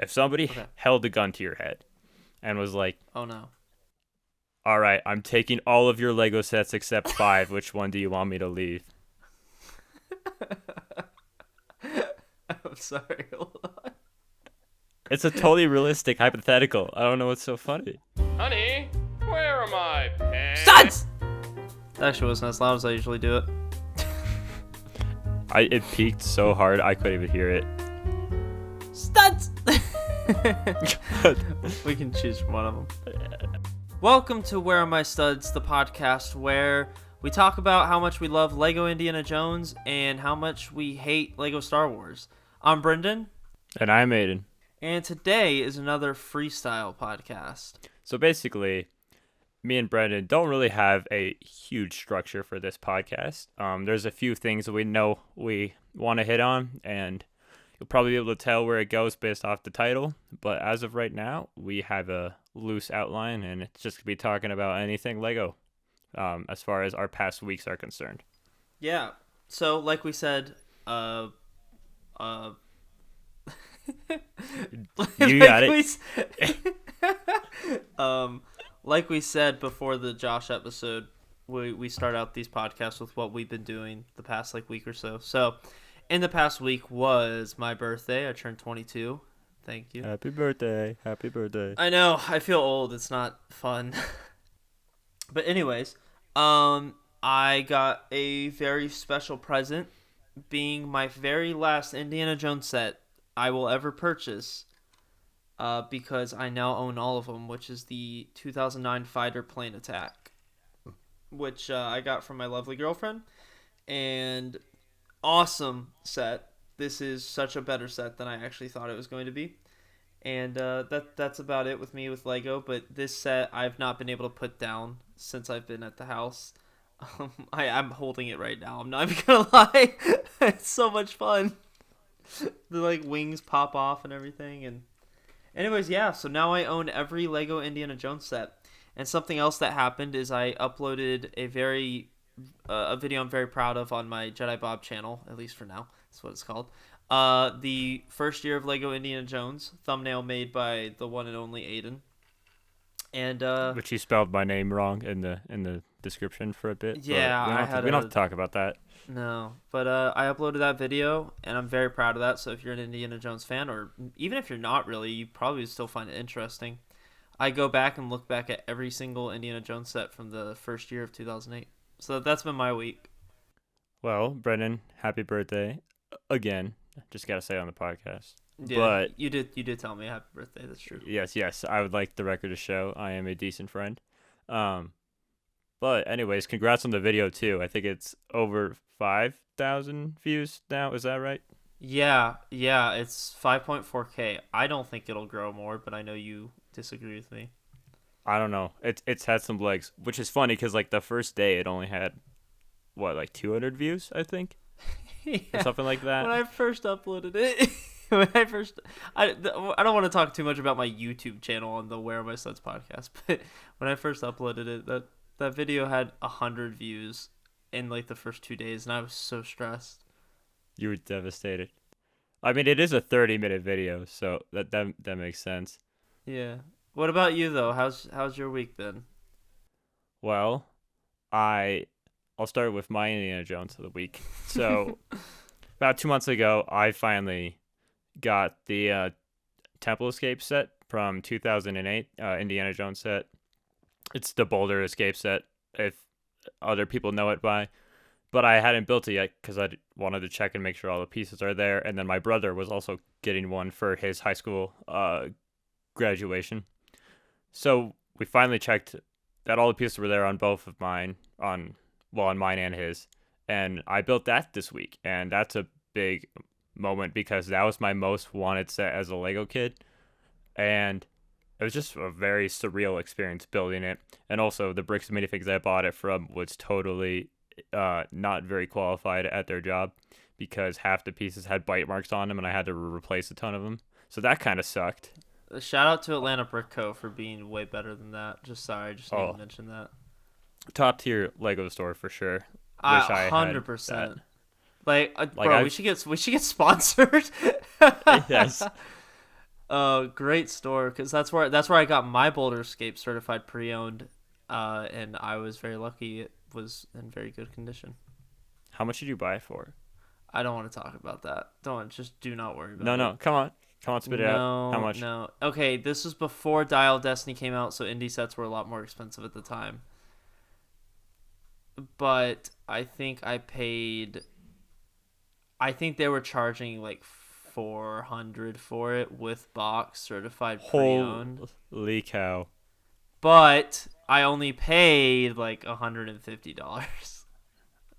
If somebody Okay. held a gun to your head and was like, Oh no. all right, I'm taking all of your Lego sets except 5. Which one do you want me to leave? I'm sorry. Hold on. It's a totally realistic hypothetical. I don't know what's so funny. Honey, where are my pants? Studs! That actually wasn't as loud as I usually do it. It peaked so hard I couldn't even hear it. Studs! We can choose one of them. Welcome to Where Are My Studs, the podcast where we talk about how much we love Lego Indiana Jones and how much we hate Lego Star Wars. I'm Brendan, And I'm Aidan. and today is another freestyle podcast. So basically, me and Brendan don't really have a huge structure for this podcast. There's a few things that we know we want to hit on, and you'll probably be able to tell where it goes based off the title. But as of right now, we have a loose outline, and it's just going to be talking about anything Lego as far as our past weeks are concerned. Yeah, so like we said, You like got it. Like we said before the Josh episode, we start out these podcasts with what we've been doing the past week or so. So, in the past week was my birthday. I turned 22. Thank you. Happy birthday. Happy birthday. I know. I feel old. It's not fun. But anyways, I got a very special present, being my very last Indiana Jones set I will ever purchase. Because I now own all of them, which is the 2009 Fighter Plane Attack, which I got from my lovely girlfriend, and awesome set. This is such a better set than I actually thought it was going to be, and that's about it with me with Lego. But this set I've not been able to put down since I've been at the house. I'm holding it right now. I'm not even gonna lie. It's so much fun. The wings pop off and everything, and anyways, yeah, so now I own every Lego Indiana Jones set. And something else that happened is I uploaded a video I'm very proud of on my Jedi Bob channel, at least for now. That's what it's called. The first year of Lego Indiana Jones, thumbnail made by the one and only Aidan. And Which you spelled my name wrong in the description for a bit. Yeah, we don't have to talk about that. No, but I uploaded that video, and I'm very proud of that. So if you're an Indiana Jones fan, or even if you're not really, you probably still find it interesting. I go back and look back at every single Indiana Jones set from the first year of 2008. So that's been my week. Well, Brendan, happy birthday again. Just gotta say it on the podcast. Yeah, but you did tell me happy birthday. That's true. yes, I would like the record to show I am a decent friend. But anyways, congrats on the video too. I think it's over 5,000 views now. Is that right? Yeah, it's 5.4K. I don't think it'll grow more, but I know you disagree with me. I don't know. It's had some legs, which is funny because the first day it only had 200 views, I think, Yeah. or something like that. When I first uploaded it, I don't want to talk too much about my YouTube channel on the Where Are My Studs podcast, but when I first uploaded it, that video had 100 views in the first 2 days, and I was so stressed. You were devastated. I mean, it is a 30-minute video, so that makes sense. Yeah. What about you though? How's your week been? Well, I'll start with my Indiana Jones of the week. So, about 2 months ago, I finally got the Temple Escape set from 2008, Indiana Jones set. It's the Boulder Escape set, if other people know it by. But I hadn't built it yet because I wanted to check and make sure all the pieces are there. And then my brother was also getting one for his high school graduation. So we finally checked that all the pieces were there on both of mine, on mine and his. And I built that this week. And that's a big moment because that was my most wanted set as a Lego kid. And it was just a very surreal experience building it. And also the bricks and minifigs I bought it from was totally not very qualified at their job because half the pieces had bite marks on them and I had to replace a ton of them. So that kind of sucked. Shout out to Atlanta Brick Co. for being way better than that. I just need to mention that. Top tier Lego store for sure. Wish I 100%. had Bro, we should get sponsored. Yes. Great store, because that's where I got my Boulder Escape certified pre-owned, and I was very lucky. It was in very good condition. How much did you buy it for? I don't want to talk about that. Don't just do not worry No, about it. no, come on, spit it out. How No, much? no. Okay, this was before Dial of Destiny came out, so indie sets were a lot more expensive at the time. But I think I paid. I think they were charging like 400 for it with box certified pre-owned. Holy cow! But I only paid like $150.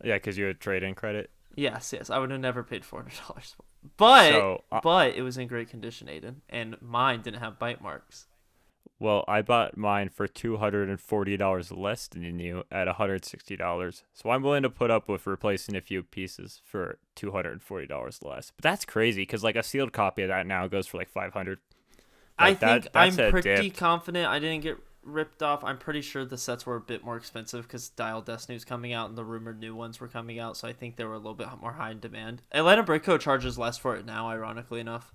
Yeah, because you had trade-in credit. Yes, yes. I would have never paid $400 for it. But So, but it was in great condition, Aiden, and mine didn't have bite marks. well, I bought mine for $240 less than you at $160. So I'm willing to put up with replacing a few pieces for $240 less. But that's crazy because like a sealed copy of that now goes for like 500. I Like think that's I'm a pretty dip. confident I didn't get ripped off. I'm pretty sure the sets were a bit more expensive because Dial Destiny was coming out and the rumored new ones were coming out, so I think they were a little bit more high in demand. Atlanta Breakco charges less for it now, ironically enough.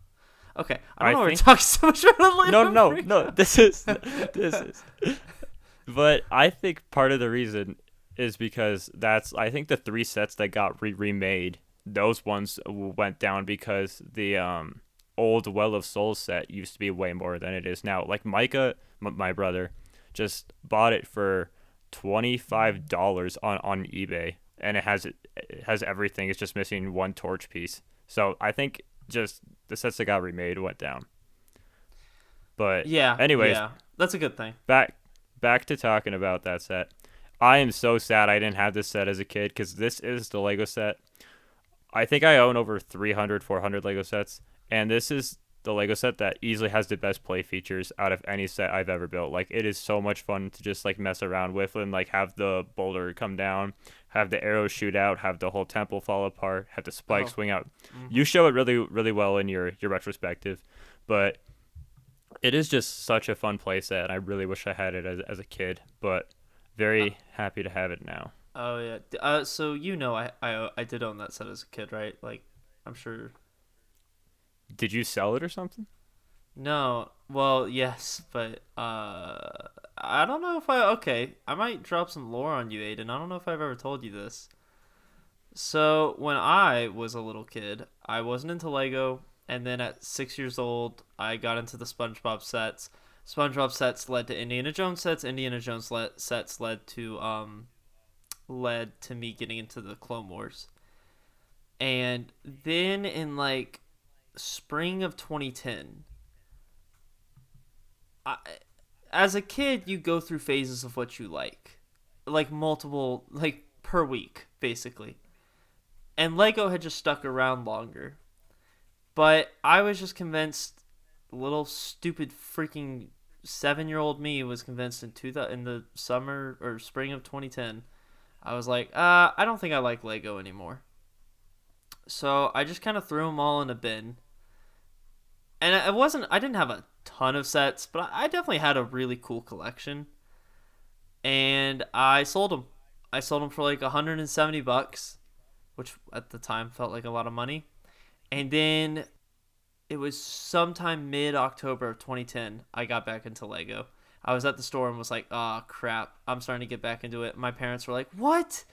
Okay, I don't know. We're talking so much about Atlanta. No. This is. But I think part of the reason is because I think the 3 sets that got remade, those ones went down because the old Well of Souls set used to be way more than it is now. Like Micah, my brother, just bought it for $25 on eBay, and it has everything. It's just missing one torch piece. So I think just the sets that got remade went down. But anyways, that's a good thing. back to talking about that set. I am so sad I didn't have this set as a kid because this is the Lego set. I think I own over 300, 400 Lego sets, and this is the Lego set that easily has the best play features out of any set I've ever built. Like, it is so much fun to just like mess around with and like have the boulder come down, have the arrows shoot out, have the whole temple fall apart, have the spikes swing out. Mm-hmm. You show it really, really well in your retrospective, but it is just such a fun play set. I really wish I had it as a kid, but very happy to have it now. Oh yeah. So I did own that set as a kid, right? Like, I'm sure. Did you sell it or something? No. Well, yes, but I don't know if I might drop some lore on you, Aiden. I don't know if I've ever told you this. So, when I was a little kid, I wasn't into Lego, and then at 6 years old, I got into the SpongeBob sets. SpongeBob sets led to Indiana Jones sets. Indiana Jones sets led to me getting into the Clone Wars. And then in like spring of 2010, as a kid, you go through phases of what you like multiple, like per week, basically. And Lego had just stuck around longer. But I was just convinced, little stupid freaking 7-year-old me was convinced in the summer or spring of 2010. I was like, I don't think I like Lego anymore. So I just kind of threw them all in a bin. And I didn't have a ton of sets, but I definitely had a really cool collection. And I sold them. I sold them for like $170, which at the time felt like a lot of money. And then it was sometime mid-October of 2010, I got back into Lego. I was at the store and was like, oh, crap, I'm starting to get back into it. My parents were like, what?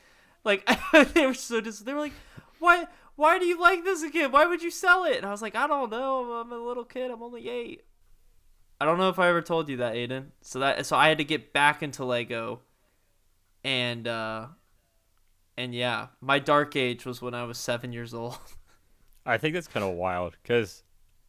Like, they were they were like, why do you like this again? Why would you sell it? And I was like, I don't know. I'm a little kid. I'm only 8. I don't know if I ever told you that, Aiden. So I had to get back into Lego. And yeah, my dark age was when I was 7 years old. I think that's kind of wild because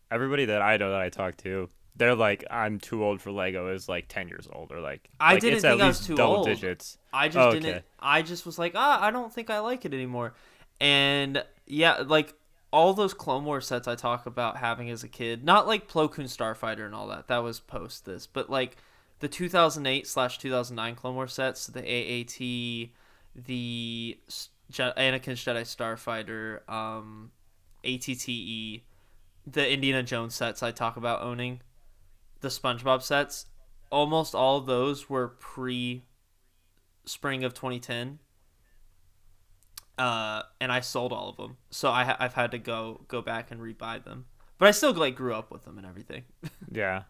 everybody that I know that I talk to, they're like, I'm too old for Lego is like 10 years old or like didn't it's think at I least was too double old. digits. I just didn't. I just was like, I don't think I like it anymore. And yeah, like all those Clone Wars sets I talk about having as a kid, not like Plo Koon Starfighter and all that. That was post this, but like the 2008/2009 Clone Wars sets, the AAT, the Anakin's Jedi Starfighter, ATTE, the Indiana Jones sets I talk about owning, the SpongeBob sets, almost all of those were pre-spring of 2010. And I sold all of them, so I've had to go back and rebuy them. But I still like grew up with them and everything. Yeah.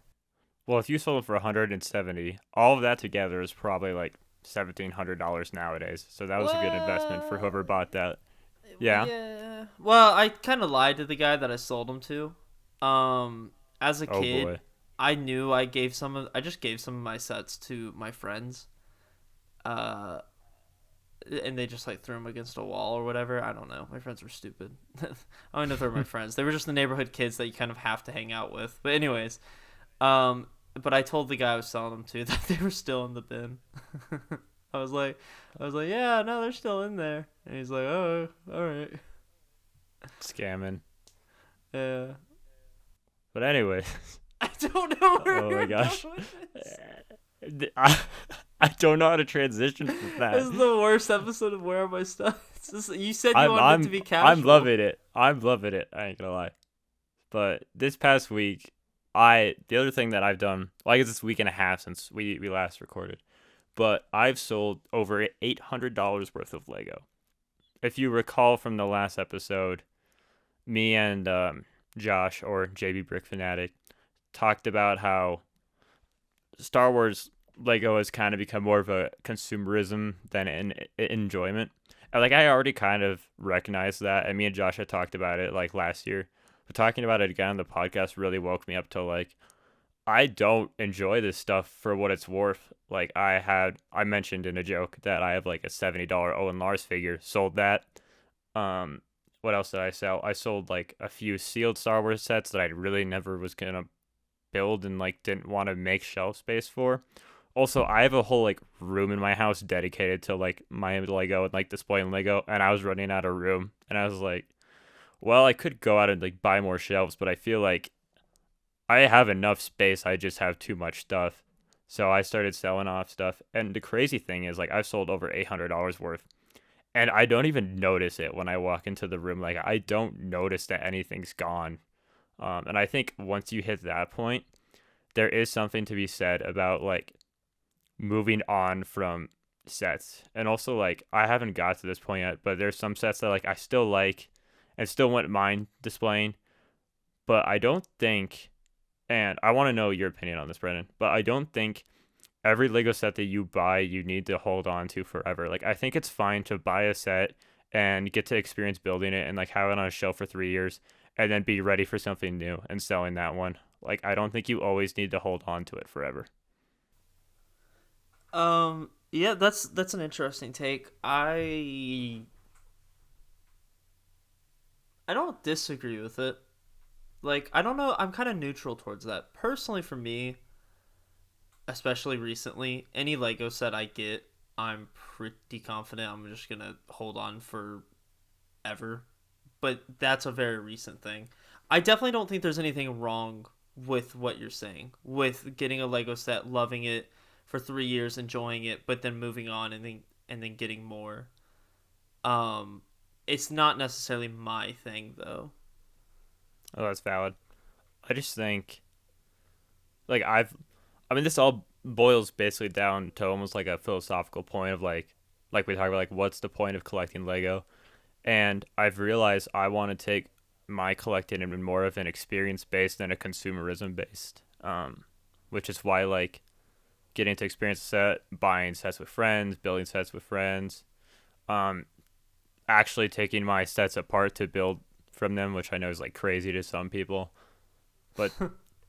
Well, if you sold it for 170, all of that together is probably like $1,700 nowadays. So that was a good investment for whoever bought that. Yeah. Yeah. Well, I kind of lied to the guy that I sold them to. As a Oh kid, boy. I knew I just gave some of my sets to my friends. Uh, and they just like threw them against a wall or whatever. I don't know. My friends were stupid. I don't know if they were my friends. They were just the neighborhood kids that you kind of have to hang out with. But anyways, but I told the guy I was selling them to that they were still in the bin. I was like, yeah, no, they're still in there. And he's like, oh, all right. Scamming. Yeah. But anyway, I don't know where oh my you're gosh. going with this. I don't know how to transition from that. This is the worst episode of Where Are My Stuff? You said you I'm wanted it to be casual. I'm loving it. I'm loving it. I ain't gonna lie. But this past week, the other thing that I've done, well, I guess it's a week and a half since we last recorded, but I've sold over $800 worth of Lego. If you recall from the last episode, me and Josh, or JB Brick Fanatic, talked about how Star Wars Lego has kind of become more of a consumerism than an enjoyment. And like I already kind of recognized that, and me and Josh had talked about it like last year. But talking about it again on the podcast really woke me up to like I don't enjoy this stuff for what it's worth. Like I mentioned in a joke that I have like a $70 Owen Lars figure. Sold that. What else did I sell? I sold like a few sealed Star Wars sets that I really never was gonna build and like didn't want to make shelf space for. Also, I have a whole like room in my house dedicated to like my Lego and like displaying Lego, and I was running out of room, and I was like, well, I could go out and like buy more shelves, but I feel like I have enough space. I just have too much stuff. So I started selling off stuff, and the crazy thing is like I've sold over $800 worth, and I don't even notice it when I walk into the room. Like I don't notice that anything's gone. And I think once you hit that point, there is something to be said about like moving on from sets. And also like I haven't got to this point yet, but there's some sets that like I still like and still wouldn't mind displaying. But I don't think, and I want to know your opinion on this, Brendan, but I don't think every Lego set that you buy you need to hold on to forever. Like I think it's fine to buy a set and get to experience building it and like have it on a shelf for 3 years and then be ready for something new and selling that one. Like I don't think you always need to hold on to it forever. Yeah, that's an interesting take. I don't disagree with it. Like, I don't know, I'm kind of neutral towards that. Personally for me, especially recently, any Lego set I get, I'm pretty confident I'm just going to hold on forever. But that's a very recent thing. I definitely don't think there's anything wrong with what you're saying, with getting a Lego set, loving it for 3 years, enjoying it, but then moving on and then getting more. It's not necessarily my thing though. Oh, that's valid. I just think like I mean this all boils basically down to almost like a philosophical point of like we talk about like what's the point of collecting Lego? And I've realized I want to take my collecting in more of an experience based than a consumerism based. Which is why like getting to experience a set, buying sets with friends, building sets with friends, actually taking my sets apart to build from them, which I know is like crazy to some people, but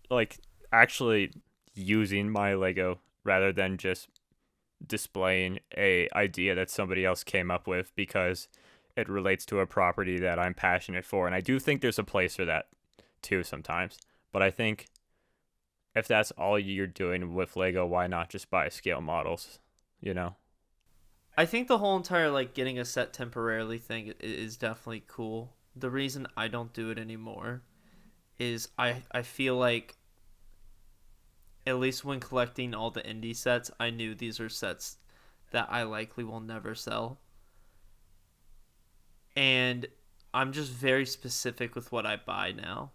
like actually using my Lego rather than just displaying a idea that somebody else came up with because it relates to a property that I'm passionate for. And I do think there's a place for that too sometimes, but I think if that's all you're doing with Lego, why not just buy scale models, you know? I think the whole entire like getting a set temporarily thing is definitely cool. The reason I don't do it anymore is I feel like at least when collecting all the indie sets, I knew these are sets that I likely will never sell. And I'm just very specific with what I buy now.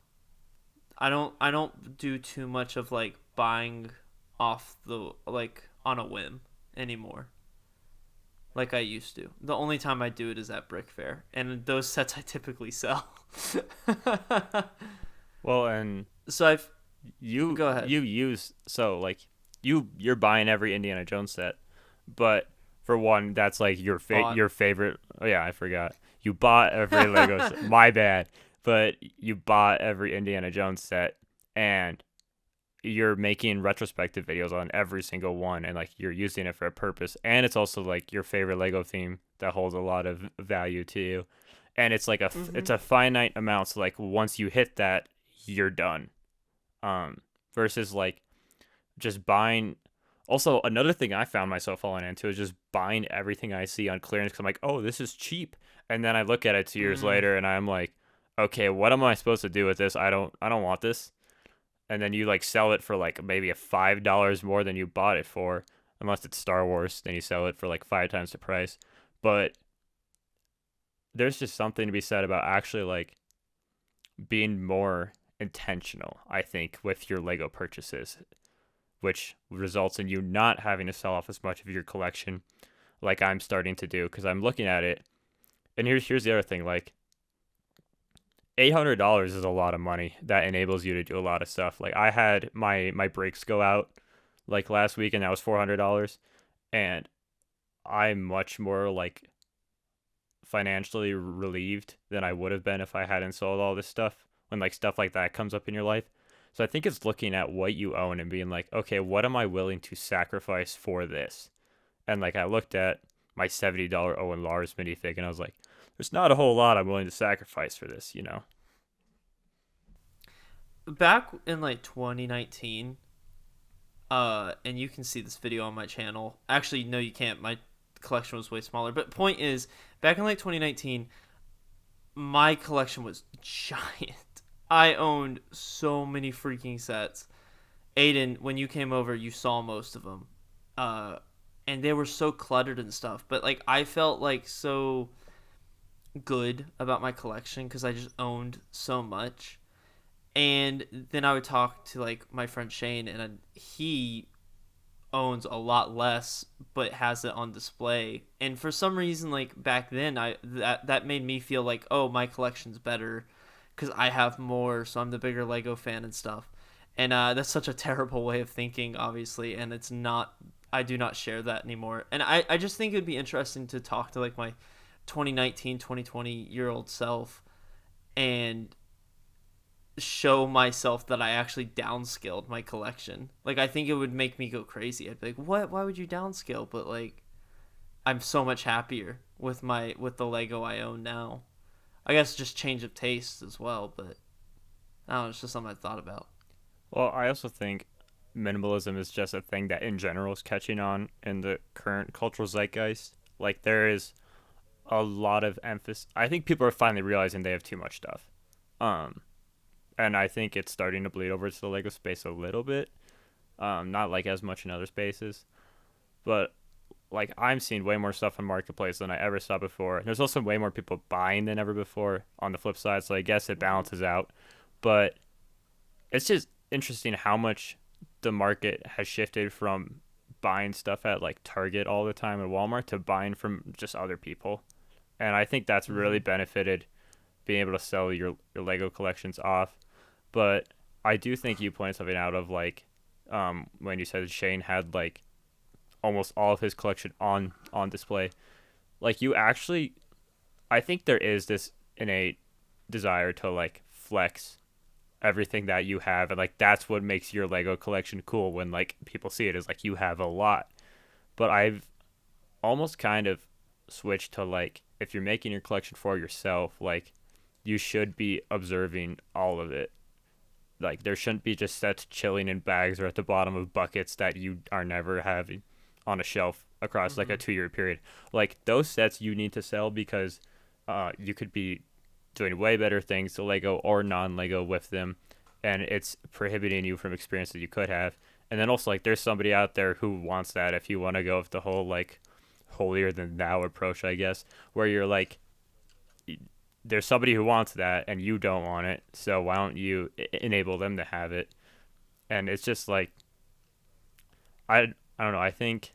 I don't do too much of like buying off the like on a whim anymore. Like I used to. The only time I do it is at Brick Fair, and those sets I typically sell. Well, and So I've you go ahead. you use so like you're buying every Indiana Jones set, but for one, that's like Bought. your favorite. Oh yeah, I forgot. You bought every Lego set. My bad. But you bought every Indiana Jones set, and you're making retrospective videos on every single one, and like you're using it for a purpose, and it's also like your favorite Lego theme that holds a lot of value to you, and it's like it's Mhm. a finite amount. So like once you hit that, you're done. Versus like just buying. Also, another thing I found myself falling into is just buying everything I see on clearance because I'm like, oh, this is cheap, and then I look at it 2 years Mm. later and I'm like, okay, what am I supposed to do with this? I don't want this. And then you like sell it for like maybe a $5 more than you bought it for, unless it's Star Wars, then you sell it for like 5 times the price. But there's just something to be said about actually like being more intentional, I think, with your Lego purchases, which results in you not having to sell off as much of your collection like I'm starting to do because I'm looking at it. And here's the other thing, like $800 is a lot of money that enables you to do a lot of stuff. Like I had my brakes go out like last week and that was $400, and I'm much more like financially relieved than I would have been if I hadn't sold all this stuff when like stuff like that comes up in your life. So I think it's looking at what you own and being like, okay, what am I willing to sacrifice for this? And like I looked at my $70 Owen Lars minifig and I was like, there's not a whole lot I'm willing to sacrifice for this, you know? Back in like 2019, and you can see this video on my channel. Actually, no, you can't. My collection was way smaller. But point is, back in like 2019, my collection was giant. I owned so many freaking sets. Aidan, when you came over, you saw most of them, uh, and they were so cluttered and stuff. But like, I felt like so good about my collection because I just owned so much. And then I would talk to like my friend Shane, and he owns a lot less but has it on display. And for some reason, like back then, I that made me feel like, oh, my collection's better because I have more, so I'm the bigger Lego fan and stuff. And that's such a terrible way of thinking, obviously, and it's not. I do not share that anymore. And I just think it would be interesting to talk to like my 2019, 2020 year old self and show myself that I actually downscaled my collection. Like I think it would make me go crazy. I'd be like, "What? Why would you downscale?" But like I'm so much happier with the Lego I own now. I guess just change of taste as well, but I don't know, it's just something I thought about. Well, I also think minimalism is just a thing that in general is catching on in the current cultural zeitgeist. Like there is a lot of emphasis. I think people are finally realizing they have too much stuff. Um, and I think it's starting to bleed over to the Lego space a little bit. Not like as much in other spaces, but like I'm seeing way more stuff on Marketplace than I ever saw before. There's also way more people buying than ever before on the flip side, so I guess it Mm-hmm. balances out. But it's just interesting how much the market has shifted from buying stuff at like Target all the time and Walmart to buying from just other people. And I think that's Mm-hmm. really benefited being able to sell your Lego collections off. But I do think you pointed something out of like when you said Shane had like almost all of his collection on display. Like you actually, I think there is this innate desire to like flex everything that you have, and like that's what makes your Lego collection cool when like people see it is like you have a lot. But I've almost kind of switched to like if you're making your collection for yourself, like you should be observing all of it. Like there shouldn't be just sets chilling in bags or at the bottom of buckets that you are never having on a shelf across like a Mm-hmm. 2 year period. Like those sets you need to sell because you could be doing way better things to Lego or non Lego with them, and it's prohibiting you from experience that you could have. And then also like there's somebody out there who wants that if you want to go with the whole like holier than thou approach, I guess, where you're like there's somebody who wants that and you don't want it, so why don't you enable them to have it? And it's just like I don't know. I think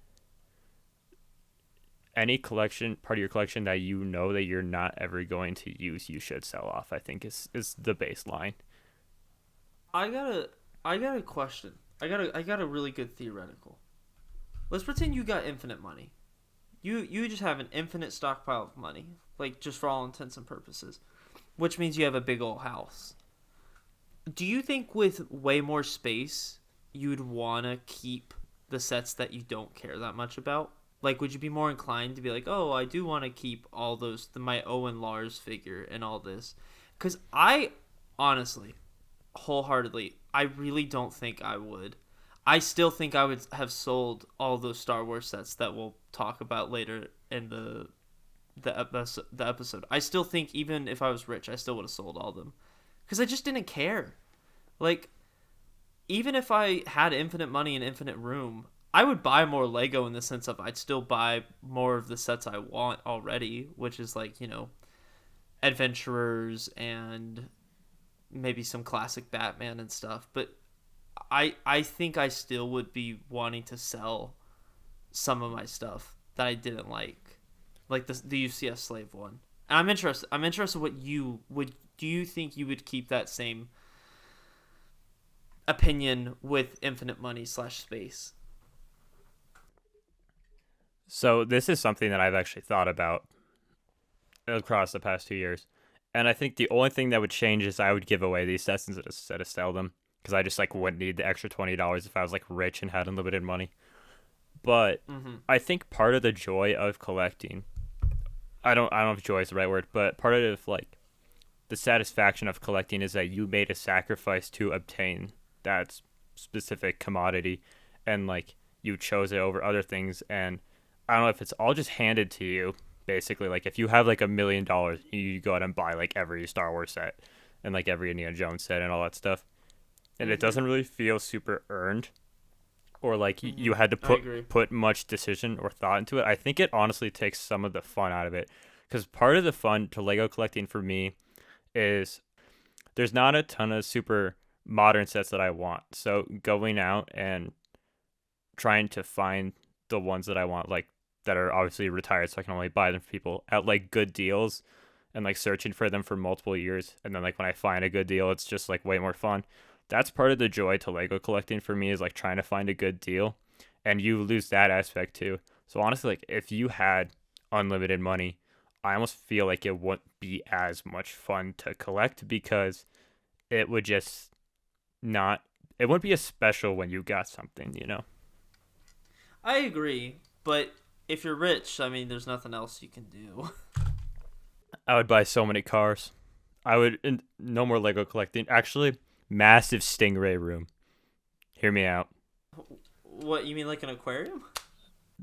any collection part of your collection that you know that you're not ever going to use, you should sell off. I think is the baseline. I got a question. I got a really good theoretical. Let's pretend you got infinite money. You just have an infinite stockpile of money, like just for all intents and purposes, which means you have a big old house. Do you think with way more space, you'd want to keep the sets that you don't care that much about? Like, would you be more inclined to be like, oh, I do want to keep all those, my Owen Lars figure and all this? Because I, honestly, wholeheartedly, I really don't think I would. I still think I would have sold all those Star Wars sets that we'll talk about later in the episode. I still think even if I was rich, I still would have sold all of them because I just didn't care. Like, even if I had infinite money and infinite room, I would buy more Lego in the sense of I'd still buy more of the sets I want already, which is like, adventurers and maybe some classic Batman and stuff. But I think I still would be wanting to sell some of my stuff that I didn't like the UCS slave one. And I'm interested. What you would. Do you think you would keep that same opinion with infinite money / space? So this is something that I've actually thought about across the past 2 years. And I think the only thing that would change is I would give away these sets instead of sell them. Because I just wouldn't need the extra $20 if I was rich and had unlimited money. But I think part of the joy of collecting, I don't know if joy is the right word, but part of the satisfaction of collecting is that you made a sacrifice to obtain that specific commodity, and you chose it over other things. And I don't know if it's all just handed to you. Basically, if you have $1 million, you go out and buy every Star Wars set and every Indiana Jones set and all that stuff. And it doesn't really feel super earned, or you had to put much decision or thought into it. I think it honestly takes some of the fun out of it, because part of the fun to Lego collecting for me is there's not a ton of super modern sets that I want. So going out and trying to find the ones that I want, that are obviously retired, so I can only buy them for people at good deals, and searching for them for multiple years. And then when I find a good deal, it's just way more fun. That's part of the joy to Lego collecting for me, is trying to find a good deal, and you lose that aspect too. So honestly, if you had unlimited money, I almost feel like it wouldn't be as much fun to collect, because it would just it wouldn't be as special when you got something, I agree, but if you're rich, I mean, there's nothing else you can do. I would buy so many cars. No more Lego collecting. Actually, massive Stingray room. Hear me out. What, you mean an aquarium?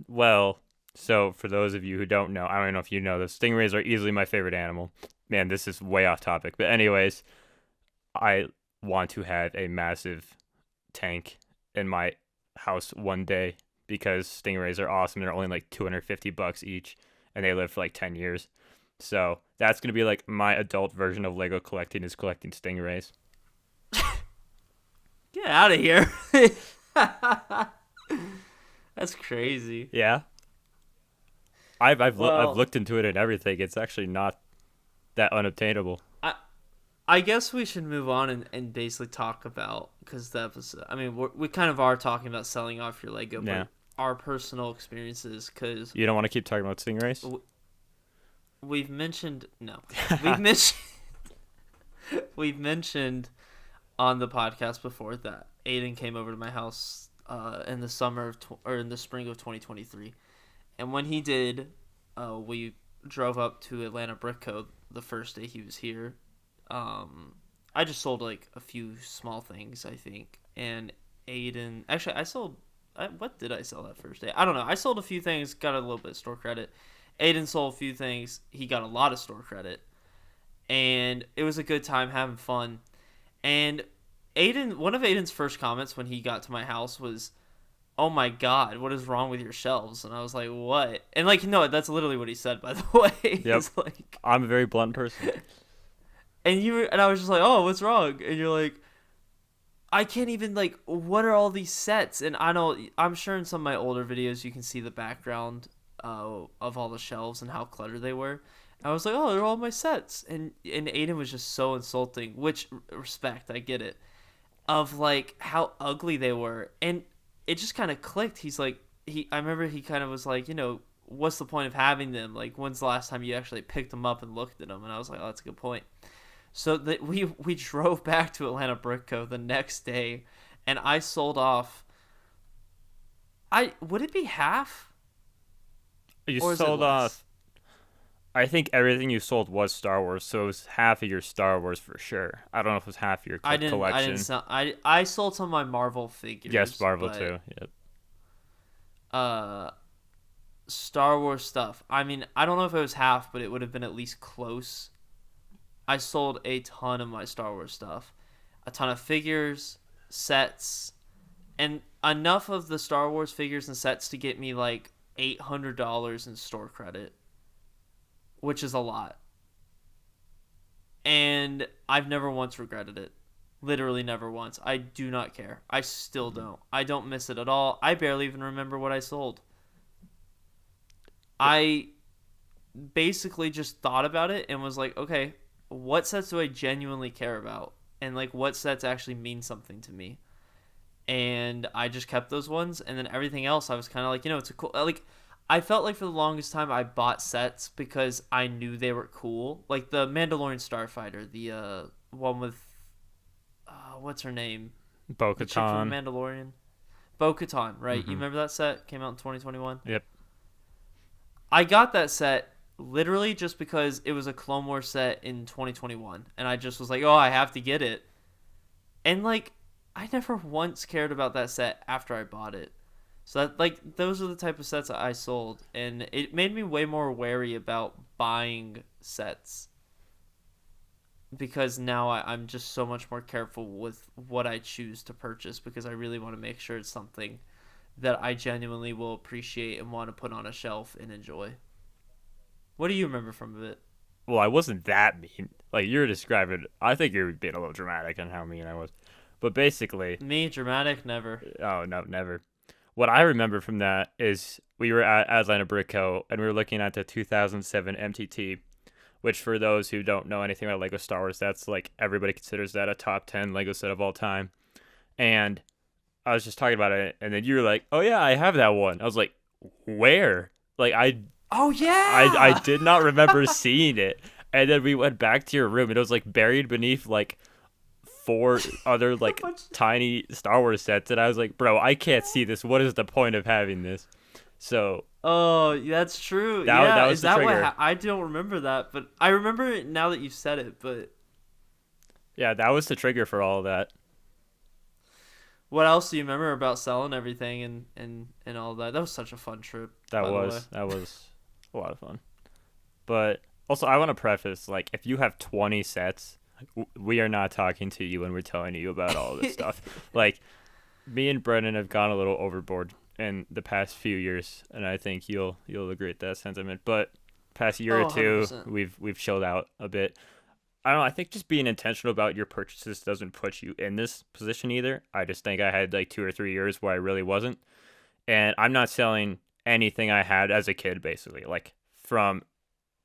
Well, so for those of you who don't know, I don't know if you know this, stingrays are easily my favorite animal. Man, this is way off topic. But anyways, I want to have a massive tank in my house one day, because stingrays are awesome. They're only $250 each, and they live for 10 years. So that's going to be my adult version of Lego collecting, is collecting stingrays. Get out of here. That's crazy. Yeah. I've looked into it and everything. It's actually not that unobtainable. I guess we should move on and basically talk about, because the episode, I mean, we kind of are talking about selling off your Lego, but our personal experiences, because you don't want to keep talking about stingrays? We've mentioned we've mentioned on the podcast before that Aidan came over to my house in the spring of 2023, and when he did, we drove up to Atlanta Brick Code the first day he was here. I just sold a few small things, I think, and Aidan, actually what did I sell that first day? I don't know. I sold a few things, got a little bit of store credit. Aidan sold a few things, he got a lot of store credit, and it was a good time, having fun. And one of Aidan's first comments when he got to my house was, "Oh my God, what is wrong with your shelves?" And I was like, "What?" And no, that's literally what he said, by the way. Yep. I'm a very blunt person. And I was just like, "Oh, what's wrong?" And you're like, "I can't even what are all these sets?" And I'm sure in some of my older videos you can see the background of all the shelves and how cluttered they were. I was like, "Oh, they're all my sets." And Aidan was just so insulting, which, respect, I get it. of like how ugly they were, and it just kind of clicked. He's like, I remember he kind of was like, what's the point of having them? Like, when's the last time you actually picked them up and looked at them? And I was like, oh, that's a good point. So that we drove back to Atlanta Brick Co. the next day, and I sold off. Would it be half? You Or is it sold less? off. I think everything you sold was Star Wars, so it was half of your Star Wars for sure. I don't know if it was half of your collection. I didn't sell. I sold some of my Marvel figures. Yes, Marvel but, too. Yep. Star Wars stuff. I mean, I don't know if it was half, but it would have been at least close. I sold a ton of my Star Wars stuff, a ton of figures, sets, and enough of the Star Wars figures and sets to get me like $800 in store credit, which is a lot. And I've never once regretted it. Literally never once. I do not care. I still don't. I don't miss it at all. I barely even remember what I sold. I basically just thought about it and was like, okay, what sets do I genuinely care about? And like what sets actually mean something to me? And I just kept those ones, and then everything else I was kind of like, it's a cool, like, I felt like for the longest time I bought sets because I knew they were cool. Like the Mandalorian Starfighter, the one with what's her name? The chick from Bo-Katan. Mandalorian. Bo-Katan, right? You Mhm. remember that set? Came out in 2021. Yep. I got that set literally just because it was a Clone Wars set in 2021, and I just was like, oh, I have to get it. And like, I never once cared about that set after I bought it. So that, like, those are the type of sets that I sold, and it made me way more wary about buying sets because now I'm just so much more careful with what I choose to purchase because I really want to make sure it's something that I genuinely will appreciate and want to put on a shelf and enjoy. What do you remember from it? Well, I wasn't that mean. Like you were describing, I think you're being a little dramatic on how mean I was. But basically, Me, dramatic, never. oh no, never. What I remember from that is we were at Atlanta Brick Co. and we were looking at the 2007 MTT, which for those who don't know anything about Lego Star Wars, that's like everybody considers that a top 10 Lego set of all time. And I was just talking about it, and then you were like, "Oh yeah, I have that one." I was like, "Where?" Like Oh I yeah. did not remember seeing it. And then we went back to your room, and it was like buried beneath like four other like tiny Star Wars sets, and I was like, "Bro, I can't see this. What is the point of having this?" So Oh, that's true. that Yeah, was is the that trigger. I don't remember that, but I remember it now that you've said it. But Yeah, that was the trigger for all of that. what else do you remember about selling everything and all that? That was such a fun trip, That by the way. was that was a lot of fun. But also, I want to preface like if you have 20 sets, we are not talking to you when we're telling you about all this stuff. Like me and Brendan have gone a little overboard in the past few years, and I think you'll agree with that sentiment. But past year Oh, or two, 100%. we've chilled out a bit. I don't know. I think just being intentional about your purchases doesn't put you in this position either. I just think I had like 2 or 3 years where I really wasn't, and I'm not selling anything I had as a kid, basically. Like from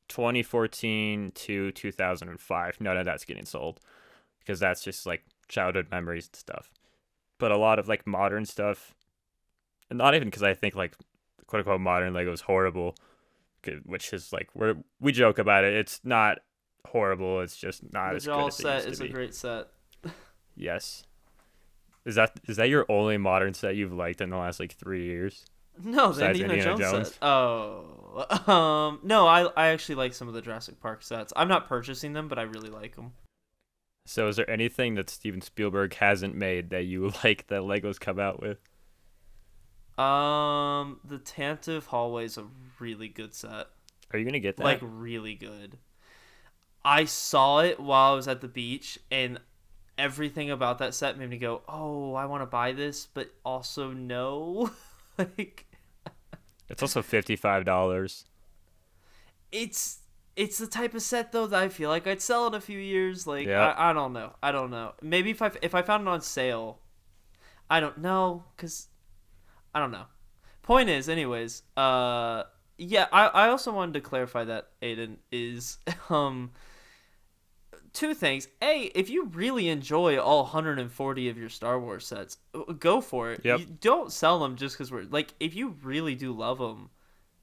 2014 to 2005, none of that's getting sold because that's just like childhood memories and stuff. But a lot of like modern stuff, and not even because I think like quote unquote modern Lego is horrible, which is like we joke about it. It's not horrible. It's just not The as good Jaw as it set used is to a be. great set. Yes. Is that your only modern set you've liked in the last like 3 years? No, the Besides Indiana Indiana Jones Jones? set. Oh, no, I actually like some of the Jurassic Park sets. I'm not purchasing them, but I really like them. So is there anything that Steven Spielberg hasn't made that you like that Legos come out with? The Tantive Hallway is a really good set. Are you gonna get that? Like really good. I saw it while I was at the beach, and everything about that set made me go, "Oh, I want to buy this," but also no. Like It's also $55. it's the type of set though that I feel like I'd sell in a few years. Like Yeah. I don't know. I don't know. Maybe if I found it on sale, I don't know, cause I don't know. Point is, anyways, yeah, I also wanted to clarify that Aiden is two things. A, if you really enjoy all 140 of your Star Wars sets, go for it. Yep. You don't sell them just because we're like, if you really do love them,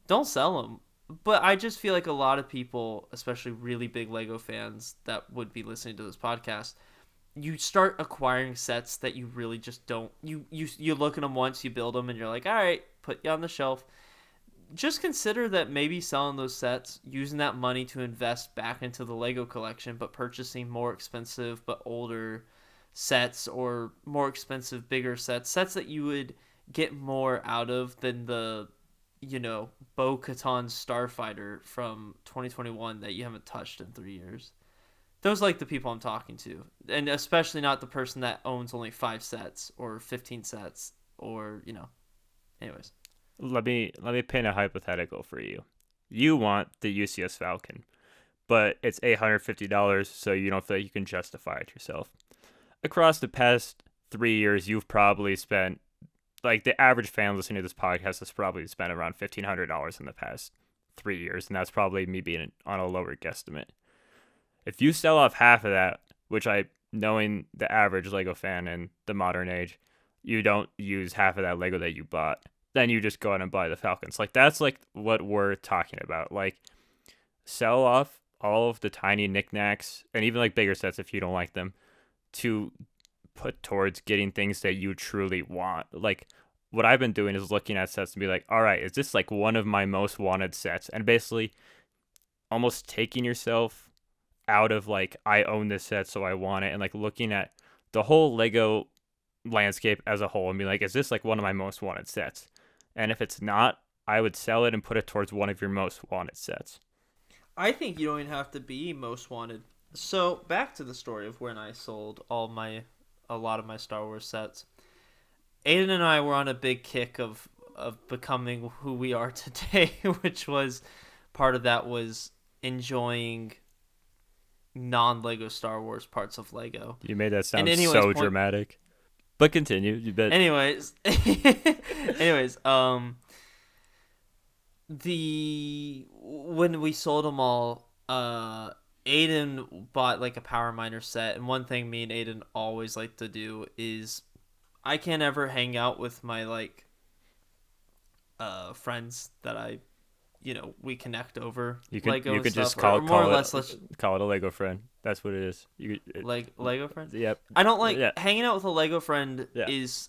don't sell them. But I just feel like a lot of people, especially really big Lego fans that would be listening to this podcast, you start acquiring sets that you really just don't. You look at them once, you build them, and you're like, all right, put you on the shelf. Just consider that maybe selling those sets, using that money to invest back into the Lego collection, but purchasing more expensive but older sets or more expensive, bigger sets that you would get more out of than the, Bo-Katan Starfighter from 2021 that you haven't touched in 3 years. Those are like the people I'm talking to, and especially not the person that owns only 5 sets or 15 sets or, anyways. Let me paint a hypothetical for you. You want the UCS Falcon, but it's $850, so you don't feel like you can justify it yourself. Across the past 3 years, you've probably spent, like, the average fan listening to this podcast has probably spent around $1,500 in the past 3 years, and that's probably me being on a lower guesstimate. If you sell off half of that, which knowing the average Lego fan in the modern age, you don't use half of that Lego that you bought, then you just go out and buy the Falcons. Like, that's like what we're talking about. Like, sell off all of the tiny knickknacks and even like bigger sets if you don't like them to put towards getting things that you truly want. Like, what I've been doing is looking at sets and be like, all right, is this like one of my most wanted sets? And basically almost taking yourself out of like, I own this set, so I want it, and like looking at the whole Lego landscape as a whole and be like, is this like one of my most wanted sets? And if it's not, I would sell it and put it towards one of your most wanted sets. I think you don't even have to be most wanted. So back to the story of when I sold a lot of my Star Wars sets. Aidan and I were on a big kick of becoming who we are today, which was part of that was enjoying non-Lego Star Wars parts of Lego. You made that sound so dramatic. But continue, you bet. Anyways, when we sold them all, Aidan bought like a power miner set, and one thing me and Aidan always like to do is I can't ever hang out with my like friends that we connect over Lego. You could just call it a Lego friend. That's what it is. Lego friend. Yep. I don't like hanging out with a Lego friend. Is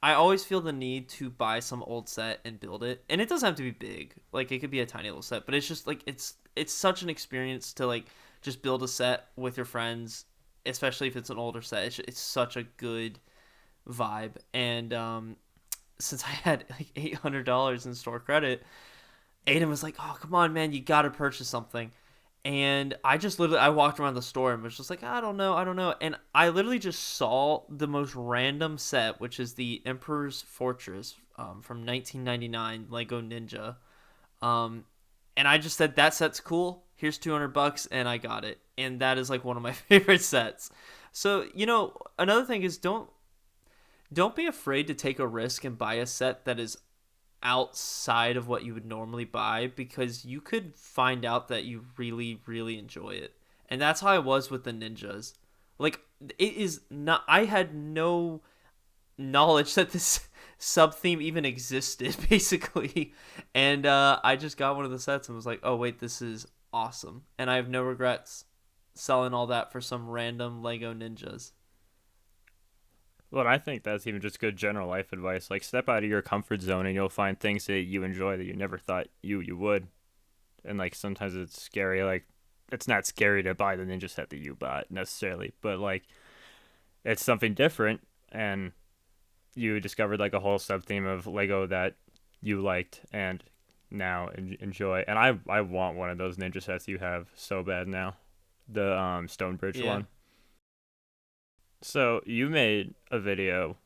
I always feel the need to buy some old set and build it, and it doesn't have to be big. Like, it could be a tiny little set, but it's just like it's such an experience to like just build a set with your friends, especially if it's an older set. It's such a good vibe, and since I had like $800 in store credit, Aidan was like, "Oh, come on, man, you got to purchase something." And I just I walked around the store and was just like, I don't know. And I literally just saw the most random set, which is the Emperor's Fortress from 1999 Lego Ninja. And I just said, that set's cool. Here's $200, and I got it. And that is like one of my favorite sets. So, another thing is don't be afraid to take a risk and buy a set that is outside of what you would normally buy, because you could find out that you really, really enjoy it. And that's how I was with the ninjas. Like, it is not, I had no knowledge that this sub theme even existed, basically. And I just got one of the sets and was like, oh wait, this is awesome. And I have no regrets selling all that for some random Lego ninjas. Well, I think that's even just good general life advice. Like, step out of your comfort zone and you'll find things that you enjoy that you never thought you would. And, like, sometimes it's scary. Like, it's not scary to buy the ninja set that you bought necessarily, but, like, it's something different. And you discovered, like, a whole sub-theme of Lego that you liked and now enjoy. And I want one of those ninja sets you have so bad now. The Stonebridge one. So you made a video.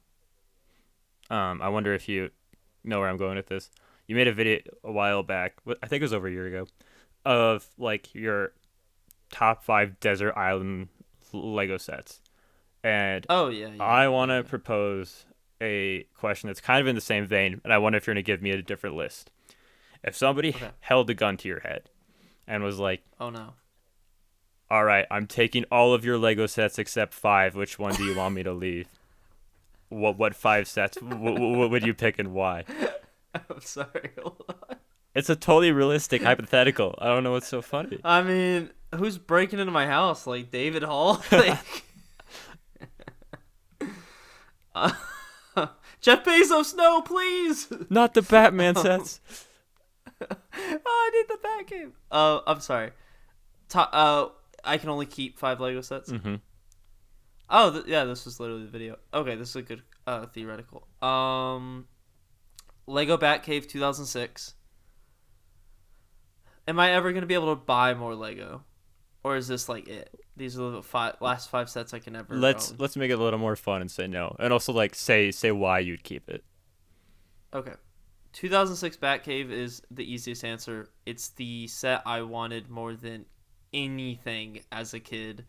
I wonder if you know where I'm going with this. You made a video a while back. I think it was over a year ago, of like your top 5 desert island Lego sets. And I want to propose a question that's kind of in the same vein, and I wonder if you're going to give me a different list. If somebody held a gun to your head and was like, "Oh no, All right, I'm taking all of your Lego sets except 5. Which one do you want me to leave? What 5 sets would you pick and why? I'm sorry. Hold on. It's a totally realistic hypothetical. I don't know what's so funny. I mean, who's breaking into my house? Like David Hall? Like, uh, Jeff Bezos, no, please. Not the Batman sets. Oh, I need the Batcave. I'm sorry. I can only keep 5 Lego sets. Mm-hmm. Oh, yeah, this was literally the video. Okay, this is a good theoretical. Lego Batcave 2006. Am I ever gonna be able to buy more Lego, or is this like it? These are the last 5 sets I can ever. Let's make it a little more fun and say no, and also like say why you'd keep it. Okay, 2006 Batcave is the easiest answer. It's the set I wanted more than anything as a kid.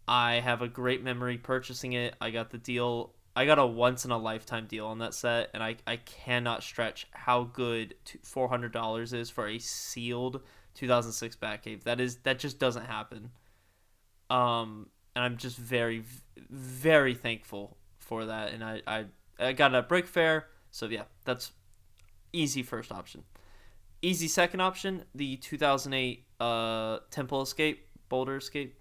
I have a great memory purchasing it. I got the deal. I got a once in a lifetime deal on that set, and I cannot stretch how good $400 is for a sealed 2006 Batcave. That just doesn't happen. And I'm just very, very thankful for that. And I got it at Brick Fair, so yeah, that's easy first option. Easy second option, the 2008 Temple Escape, Boulder Escape.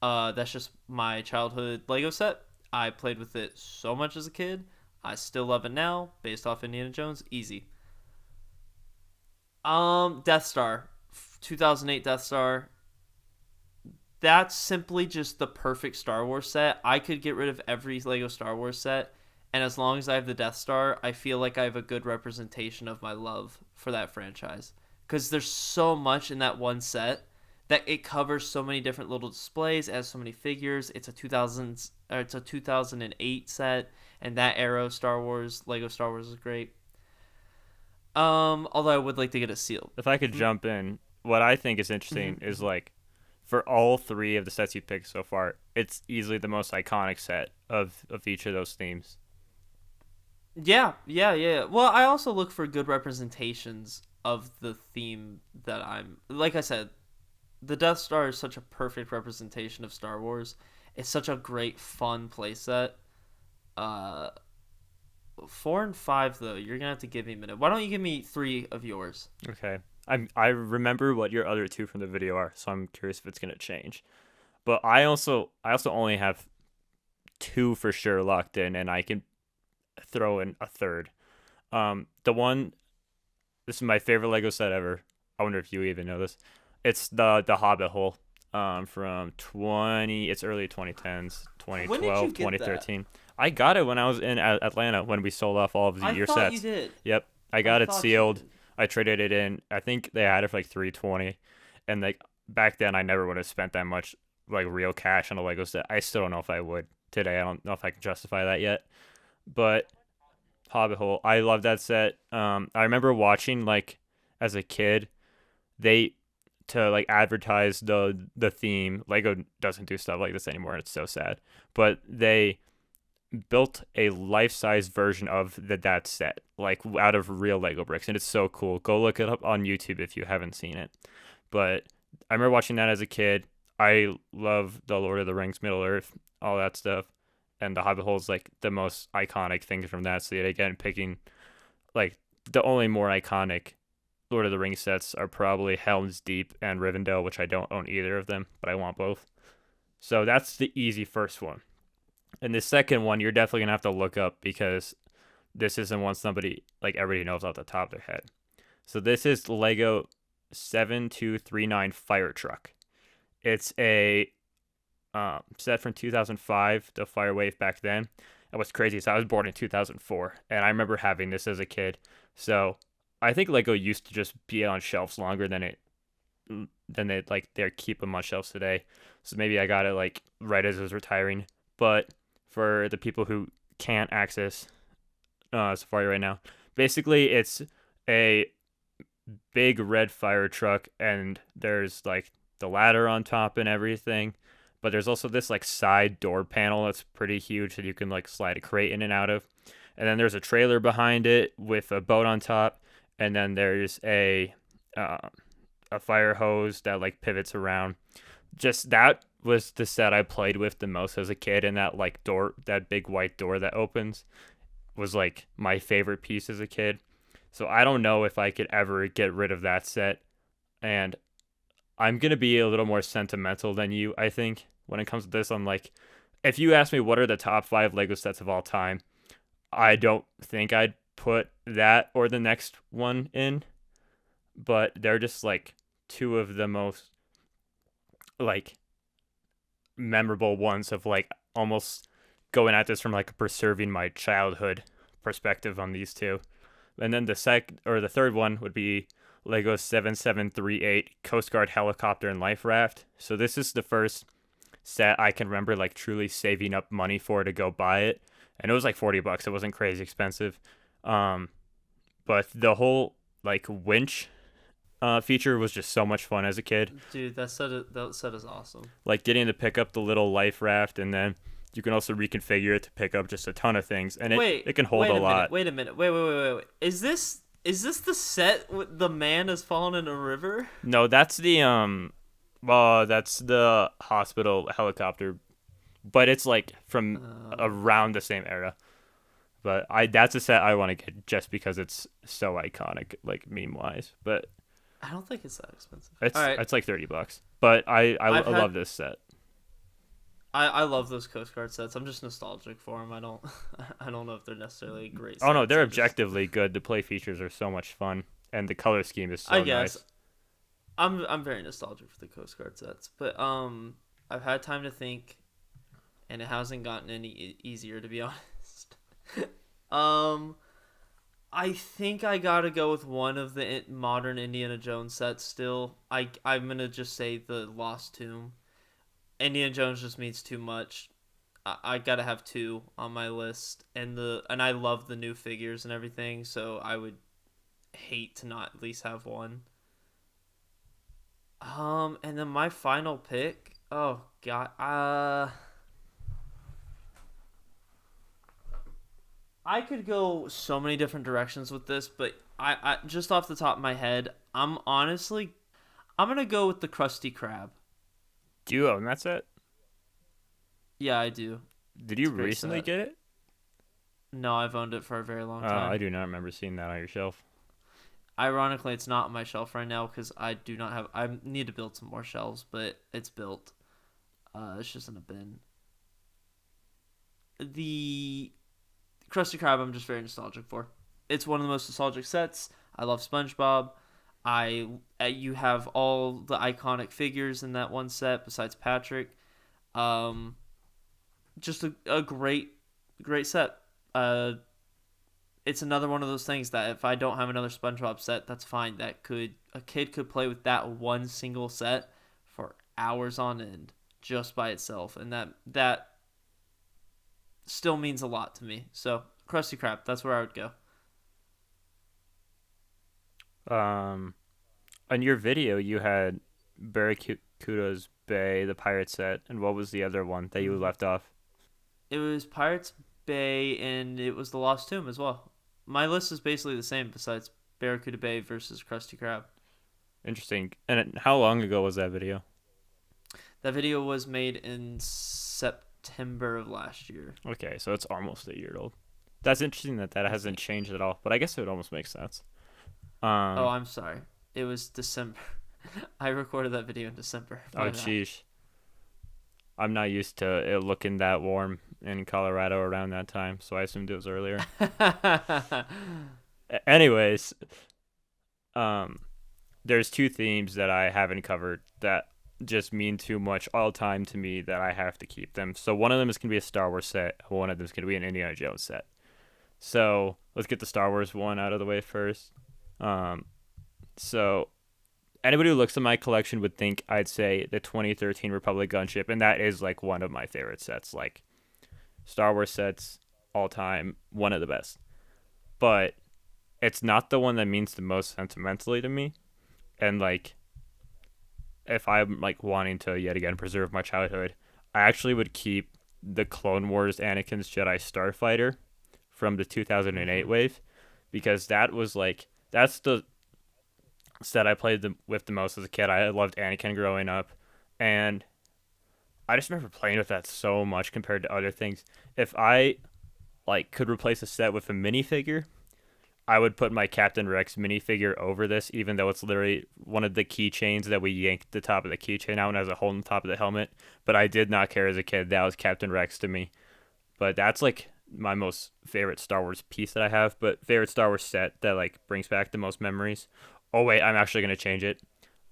That's just my childhood Lego set. I played with it so much as a kid. I still love it now, based off Indiana Jones. Easy. Death Star. 2008 Death Star. That's simply just the perfect Star Wars set. I could get rid of every Lego Star Wars set, and as long as I have the Death Star, I feel like I have a good representation of my love for that franchise. Because there's so much in that one set that it covers so many different little displays, it has so many figures. It's a 2008 set, and that era of Star Wars, Lego Star Wars, is great. Although I would like to get it sealed. If I could jump in, what I think is interesting is like, for all 3 of the sets you picked so far, it's easily the most iconic set of each of those themes. Yeah. Well, I also look for good representations of the theme that I'm. Like I said, the Death Star is such a perfect representation of Star Wars. It's such a great, fun playset. 4 and 5, though, you're gonna have to give me a minute. Why don't you give me 3 of yours? Okay. I remember what your other 2 from the video are, so I'm curious if it's gonna change. But I also only have 2 for sure locked in, and I can throw in a third. This is my favorite Lego set ever. I wonder if you even know this. It's the Hobbit hole. From it's early 2010s, 2012, 2013. I got it when I was in Atlanta when we sold off all of your sets. I thought you did. Yep, I got it sealed. I traded it in. I think they had it for like $320, and like back then I never would have spent that much like real cash on a Lego set. I still don't know if I would today. I don't know if I can justify that yet. But Hobbit hole, I love that set. I remember watching like as a kid, to like advertise the theme. Lego doesn't do stuff like this anymore, and it's so sad. But they built a life-size version of that set, like out of real Lego bricks, and it's so cool. Go look it up on YouTube if you haven't seen it. But I remember watching that as a kid. I love the Lord of the Rings, Middle Earth, all that stuff, and the Hobbit hole is like the most iconic thing from that. So yet again, picking like the only more iconic Lord of the Rings sets are probably Helm's Deep and Rivendell, which I don't own either of them, but I want both. So that's the easy first one. And the second one, you're definitely going to have to look up because this isn't one somebody, like everybody knows off the top of their head. So this is Lego 7239 Fire Truck. It's a set from 2005, the Fire Wave back then. And what's crazy is I was born in 2004, and I remember having this as a kid. So I think Lego used to just be on shelves longer than they keep them on shelves today. So maybe I got it like right as it was retiring. But for the people who can't access Safari right now, basically it's a big red fire truck, and there's like the ladder on top and everything. But there's also this like side door panel that's pretty huge that you can like slide a crate in and out of. And then there's a trailer behind it with a boat on top. And then there's a fire hose that like pivots around. just that was the set I played with the most as a kid, and that like door, that big white door that opens, was like my favorite piece as a kid. So I don't know if I could ever get rid of that set, and I'm gonna be a little more sentimental than you, I think, when it comes to this. I'm like, if you ask me what are the top 5 Lego sets of all time, I don't think I'd put that or the next one in, but they're just like two of the most like memorable ones of like almost going at this from like preserving my childhood perspective on these two. And then the third one would be Lego 7738 Coast Guard helicopter and life raft. So this is the first set I can remember like truly saving up money for to go buy it. And it was like $40. It wasn't crazy expensive. But the whole like winch feature was just so much fun as a kid. Dude, that set is awesome. Like getting to pick up the little life raft, and then you can also reconfigure it to pick up just a ton of things, and it can hold a lot. Wait a minute. Wait. Is this the set with the man has fallen in a river? No, that's the hospital helicopter, but it's like from around the same era. But that's a set I want to get just because it's so iconic, like meme wise. But I don't think it's that expensive. It's like $30. But I love this set. I love those Coast Guard sets. I'm just nostalgic for them. I don't know if they're necessarily great sets. Oh no, they're objectively good. The play features are so much fun, and the color scheme is so I guess. nice. I'm very nostalgic for the Coast Guard sets, but I've had time to think, and it hasn't gotten any easier, to be honest. I think I gotta go with one of the modern Indiana Jones sets. Still, I'm gonna just say the Lost Tomb. Indiana Jones just means too much. I gotta have two on my list, and I love the new figures and everything, so I would hate to not at least have one. And then my final pick. Oh God. I could go so many different directions with this, but I just off the top of my head, I'm gonna go with the Krusty Krab. Do you own that set? Yeah, I do. Did you recently get it? No, I've owned it for a very long time. I do not remember seeing that on your shelf. Ironically, it's not on my shelf right now because I need to build some more shelves, but it's built. It's just in a bin. The Krusty Krab I'm just very nostalgic for. It's one of the most nostalgic sets. I love SpongeBob. You have all the iconic figures in that one set besides Patrick. Just a great set. It's another one of those things that if I don't have another SpongeBob set, that's fine. A kid could play with that one single set for hours on end just by itself, and that still means a lot to me. So Krusty Krab, that's where I would go. On your video, you had Barracuda's Bay, the pirate set, and what was the other one that you left off? It was Pirates Bay, and it was the Lost Tomb as well. My list is basically the same besides Barracuda Bay versus Krusty Krab. Interesting. And how long ago was that video? That video was made in September of last year. Okay, so it's almost a year old. That's interesting that hasn't changed at all, but I guess it would almost make sense. I'm sorry. It was December. I recorded that video in December. Oh, jeez. I'm not used to it looking that warm in Colorado around that time, so I assumed it was earlier. Anyways, there's two themes that I haven't covered that just mean too much all time to me that I have to keep them. So one of them is going to be a Star Wars set. One of them is going to be an Indiana Jones set. So let's get the Star Wars one out of the way first. So anybody who looks at my collection would think I'd say the 2013 Republic gunship, and that is like one of my favorite sets. Like Star Wars sets all time, one of the best. But it's not the one that means the most sentimentally to me. And like if I'm like wanting to yet again preserve my childhood, I actually would keep the Clone Wars Anakin's Jedi Starfighter from the 2008 wave, because that's the set I played with the most as a kid. I loved Anakin growing up. And I just remember playing with that so much compared to other things. If I like could replace a set with a minifigure, I would put my Captain Rex minifigure over this, even though it's literally one of the keychains that we yanked the top of the keychain out and has a hole in the top of the helmet. But I did not care as a kid. That was Captain Rex to me. But that's like my most favorite Star Wars piece that I have. But favorite Star Wars set that like brings back the most memories. Oh wait, I'm actually gonna change it.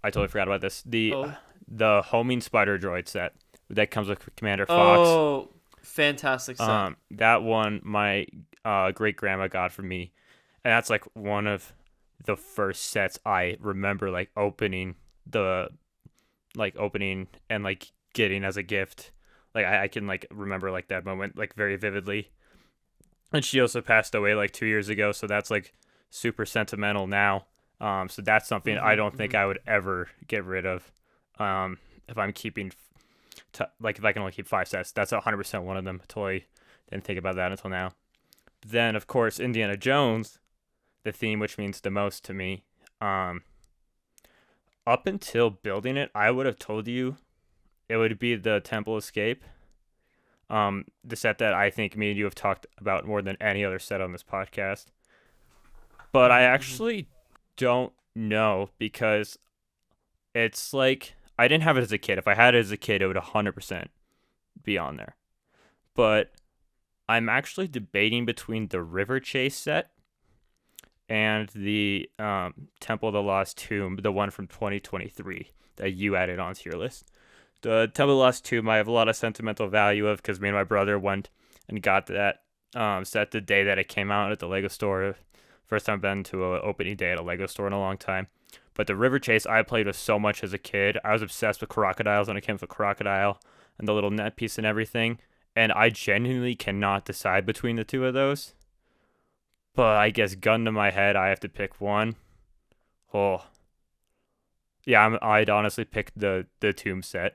I totally forgot about this. Oh. The homing spider droid set that comes with Commander Fox. Oh, fantastic set. That one my great grandma got for me, and that's like one of the first sets I remember like opening and like getting as a gift. Like I can like remember like that moment like very vividly. And she also passed away like 2 years ago, so that's like super sentimental now. So that's something I don't think I would ever get rid of. If I'm keeping like if I can only keep 5 sets, that's 100% one of them. Totally didn't think about that until now. Then of course Indiana Jones, the theme which means the most to me. Up until building it, I would have told you it would be the Temple Escape. The set that I think me and you have talked about more than any other set on this podcast. But I actually don't know because it's like I didn't have it as a kid. If I had it as a kid, it would 100% be on there. But I'm actually debating between the River Chase set and the Temple of the Lost Tomb, the one from 2023 that you added onto your list. The Temple of the Lost Tomb I have a lot of sentimental value of because me and my brother went and got that set the day that it came out at the Lego store. First time I've been to an opening day at a Lego store in a long time. But the River Chase I played with so much as a kid. I was obsessed with crocodiles when it came to crocodile and the little net piece and everything. And I genuinely cannot decide between the two of those. But I guess gun to my head, I have to pick one. Oh. Yeah, I'd honestly pick the Tomb set.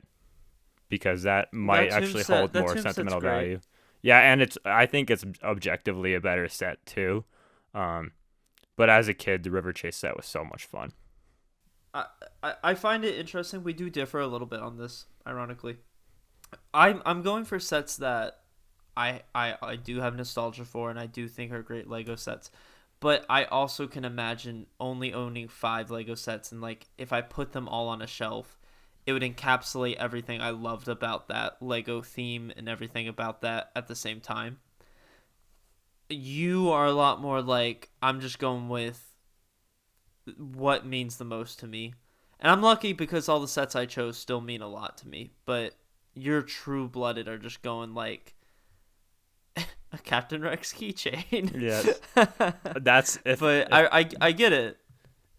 Because that might actually hold more sentimental value. Yeah, and I think it's objectively a better set too. But as a kid, the River Chase set was so much fun. I find it interesting. We do differ a little bit on this, ironically. I'm going for sets that I do have nostalgia for and I do think are great Lego sets. But I also can imagine only owning 5 Lego sets, and like if I put them all on a shelf, it would encapsulate everything I loved about that Lego theme and everything about that at the same time. You are a lot more like, I'm just going with what means the most to me. And I'm lucky because all the sets I chose still mean a lot to me. But you're true-blooded are just going like a Captain Rex keychain. Yes. That's if. But I get it.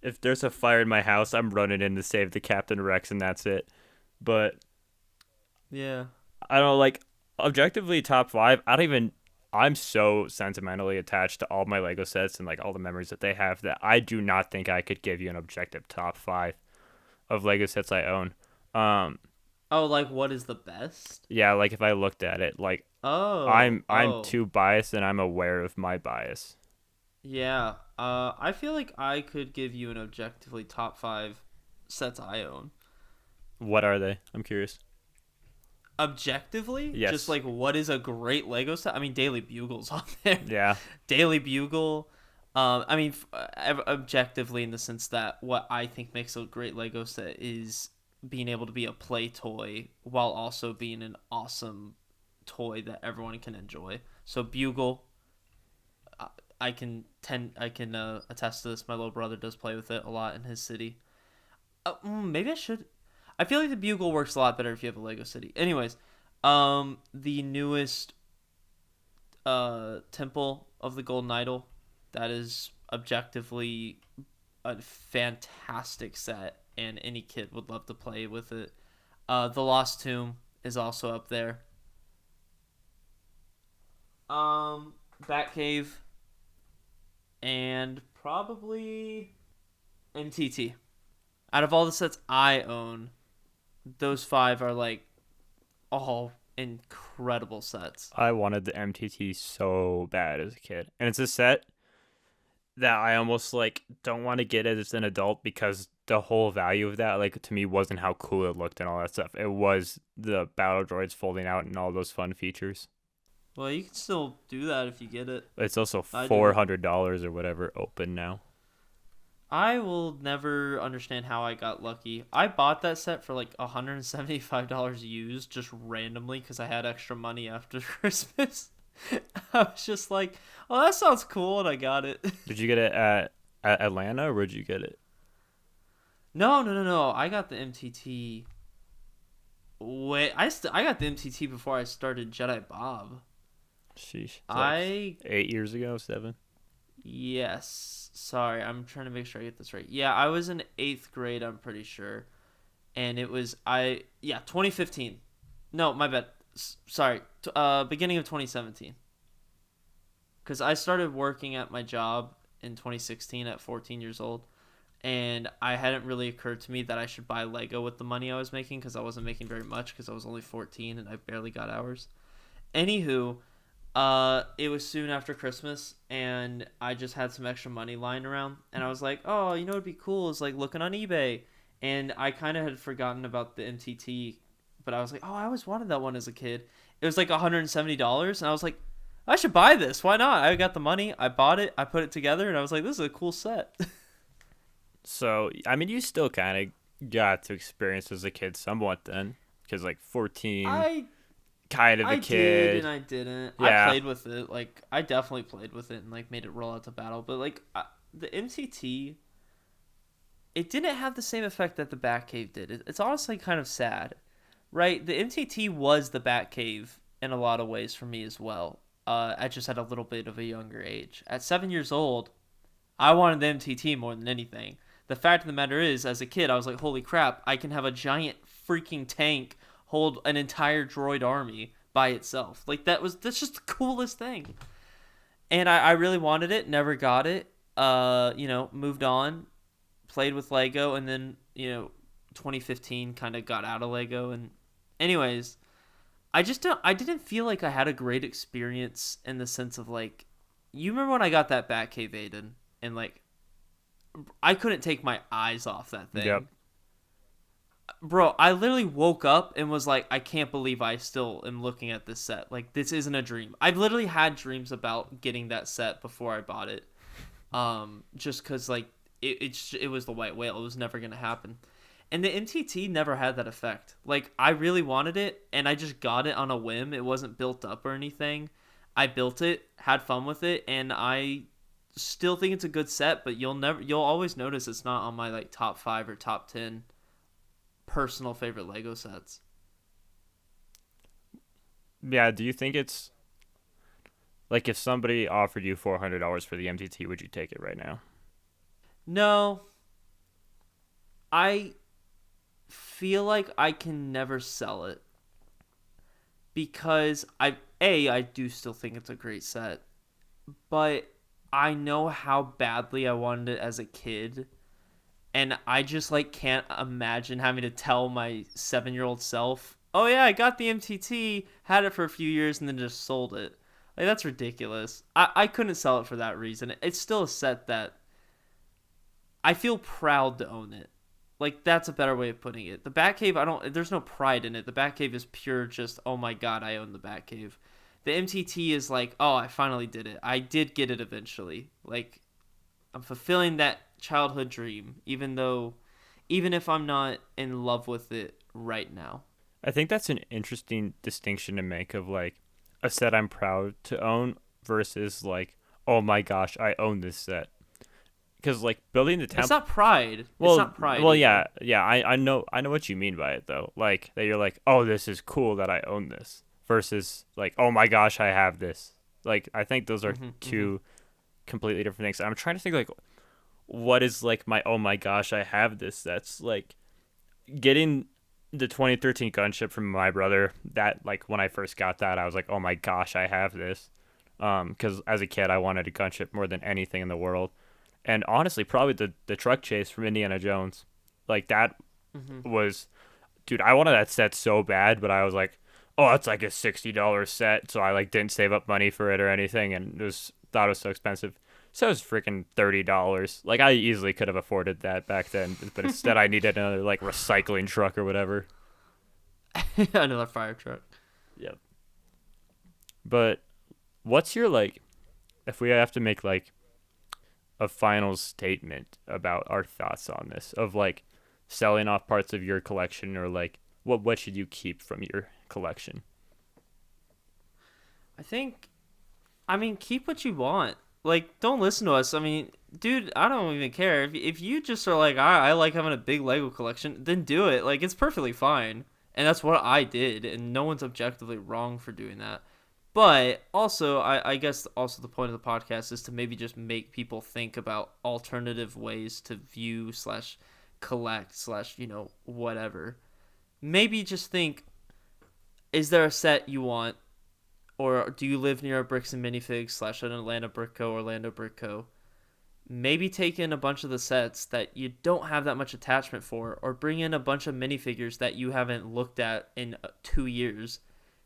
If there's a fire in my house, I'm running in to save the Captain Rex, and that's it. But yeah, I don't know, like objectively top 5. I'm so sentimentally attached to all my Lego sets and like all the memories that they have that I do not think I could give you an objective top 5 of Lego sets I own. Oh, like what is the best? Yeah, like if I looked at it, like I'm too biased and I'm aware of my bias. Yeah, I feel like I could give you an objectively top 5 sets I own. What are they? I'm curious. Objectively? Yes. Just like what is a great Lego set? I mean, Daily Bugle's on there. Yeah. Daily Bugle. I mean, objectively in the sense that what I think makes a great Lego set is being able to be a play toy while also being an awesome toy that everyone can enjoy. So Bugle, I can attest to this. My little brother does play with it a lot in his city. Maybe I should. I feel like the Bugle works a lot better if you have a Lego city. Anyways, the newest Temple of the Golden Idol, that is objectively a fantastic set, and any kid would love to play with it. The Lost Tomb is also up there. Batcave. And probably MTT. Out of all the sets I own, those 5 are like all incredible sets. I wanted the MTT so bad as a kid. And it's a set that I almost like don't want to get it as an adult because the whole value of that, like to me, wasn't how cool it looked and all that stuff. It was the battle droids folding out and all those fun features. Well, you can still do that if you get it. It's also I do. $400 or whatever open now. I will never understand how I got lucky. I bought that set for like $175 used just randomly because I had extra money after Christmas. I was just like, oh, that sounds cool, and I got it. Did you get it at Atlanta or where'd you get it? No. I got the MTT. Wait, I got the MTT before I started Jedi Bob. Sheesh. I 8 years ago, 7. Yes. Sorry, I'm trying to make sure I get this right. Yeah, I was in 8th grade, I'm pretty sure. And it was 2015. No, my bad. Sorry. Beginning of 2017. Cuz I started working at my job in 2016 at 14 years old, and I hadn't really occurred to me that I should buy Lego with the money I was making cuz I wasn't making very much cuz I was only 14 and I barely got hours. Anywho, it was soon after Christmas, and I just had some extra money lying around, and I was like, oh, you know what'd be cool is like looking on eBay, and I kind of had forgotten about the MTT, but I was like, oh, I always wanted that one as a kid. It was like $170, and I was like, I should buy this. Why not? I got the money. I bought it. I put it together, and I was like, this is a cool set. So, I mean, you still kind of got to experience as a kid somewhat then. Because, like, 14, kind of a I kid. did and I didn't. Yeah. I played with it. Like, I definitely played with it and, like, made it roll out to battle. But, like, the MTT, it didn't have the same effect that the Batcave did. It's honestly kind of sad, right? The MTT was the Batcave in a lot of ways for me as well. I just had a little bit of a younger age. At 7 years old, I wanted the MTT more than anything. The fact of the matter is, as a kid, I was like, holy crap, I can have a giant freaking tank hold an entire droid army by itself. Like, that's just the coolest thing. And I really wanted it, never got it. Moved on, played with Lego, and then, 2015 kind of got out of Lego. And anyways, I didn't feel like I had a great experience in the sense of, like, you remember when I got that Batcave, Aidan, and, like, I couldn't take my eyes off that thing. Yep. Bro, I literally woke up and was like, I can't believe I still am looking at this set. Like, this isn't a dream. I've literally had dreams about getting that set before I bought it. Just because, like, it was the white whale. It was never going to happen. And the MTT never had that effect. Like, I really wanted it, and I just got it on a whim. It wasn't built up or anything. I built it, had fun with it, and I still think it's a good set, but you'll always notice it's not on my, like, top 5 or top 10 personal favorite Lego sets. Yeah, do you think it's like if somebody offered you $400 for the MTT, would you take it right now? No. I feel like I can never sell it because I do still think it's a great set, but I know how badly I wanted it as a kid. And I just, like, can't imagine having to tell my 7-year-old self, oh, yeah, I got the MTT, had it for a few years, and then just sold it. Like, that's ridiculous. I couldn't sell it for that reason. It's still a set that I feel proud to own it. Like, that's a better way of putting it. The Batcave, there's no pride in it. The Batcave is pure just, oh, my God, I own the Batcave. The MTT is like, oh, I finally did it. I did get it eventually. Like, I'm fulfilling that childhood dream, even if I'm not in love with it right now. I think that's an interesting distinction to make of, like, a set I'm proud to own versus, like, oh my gosh, I own this set. Because, like, building the temple... It's not pride. Well, it's not pride. Well, either. yeah, I know what you mean by it, though. Like, that you're like, oh, this is cool that I own this. Versus, like, oh my gosh, I have this. Like, I think those are two completely different things. I'm trying to think, like, what is, like, my oh my gosh, I have this. That's, like, getting the 2013 gunship from my brother. That, like, when I first got that, I was like, oh my gosh, I have this. Because as a kid, I wanted a gunship more than anything in the world. And honestly, probably the truck chase from Indiana Jones. Like, that was... Dude, I wanted that set so bad, but I was like, oh, it's like a $60 set, so I, like, didn't save up money for it or anything, and thought it was so expensive. So it was freaking $30. Like, I easily could have afforded that back then, but instead I needed another, like, recycling truck or whatever. Another fire truck. Yep. But what's your, like, if we have to make, like, a final statement about our thoughts on this, of, like, selling off parts of your collection, or, like, what should you keep from your collection? I mean, keep what you want. Like, don't listen to us. I mean, dude, I don't even care. If you just are like, I like having a big Lego collection, then do it. Like, it's perfectly fine. And that's what I did, and no one's objectively wrong for doing that. But also, I guess also the point of the podcast is to maybe just make people think about alternative ways to view slash collect slash, whatever. Maybe just think, is there a set you want? Or do you live near a Bricks and Minifigs slash an Orlando Brick Co? Maybe take in a bunch of the sets that you don't have that much attachment for, or bring in a bunch of minifigures that you haven't looked at in 2 years.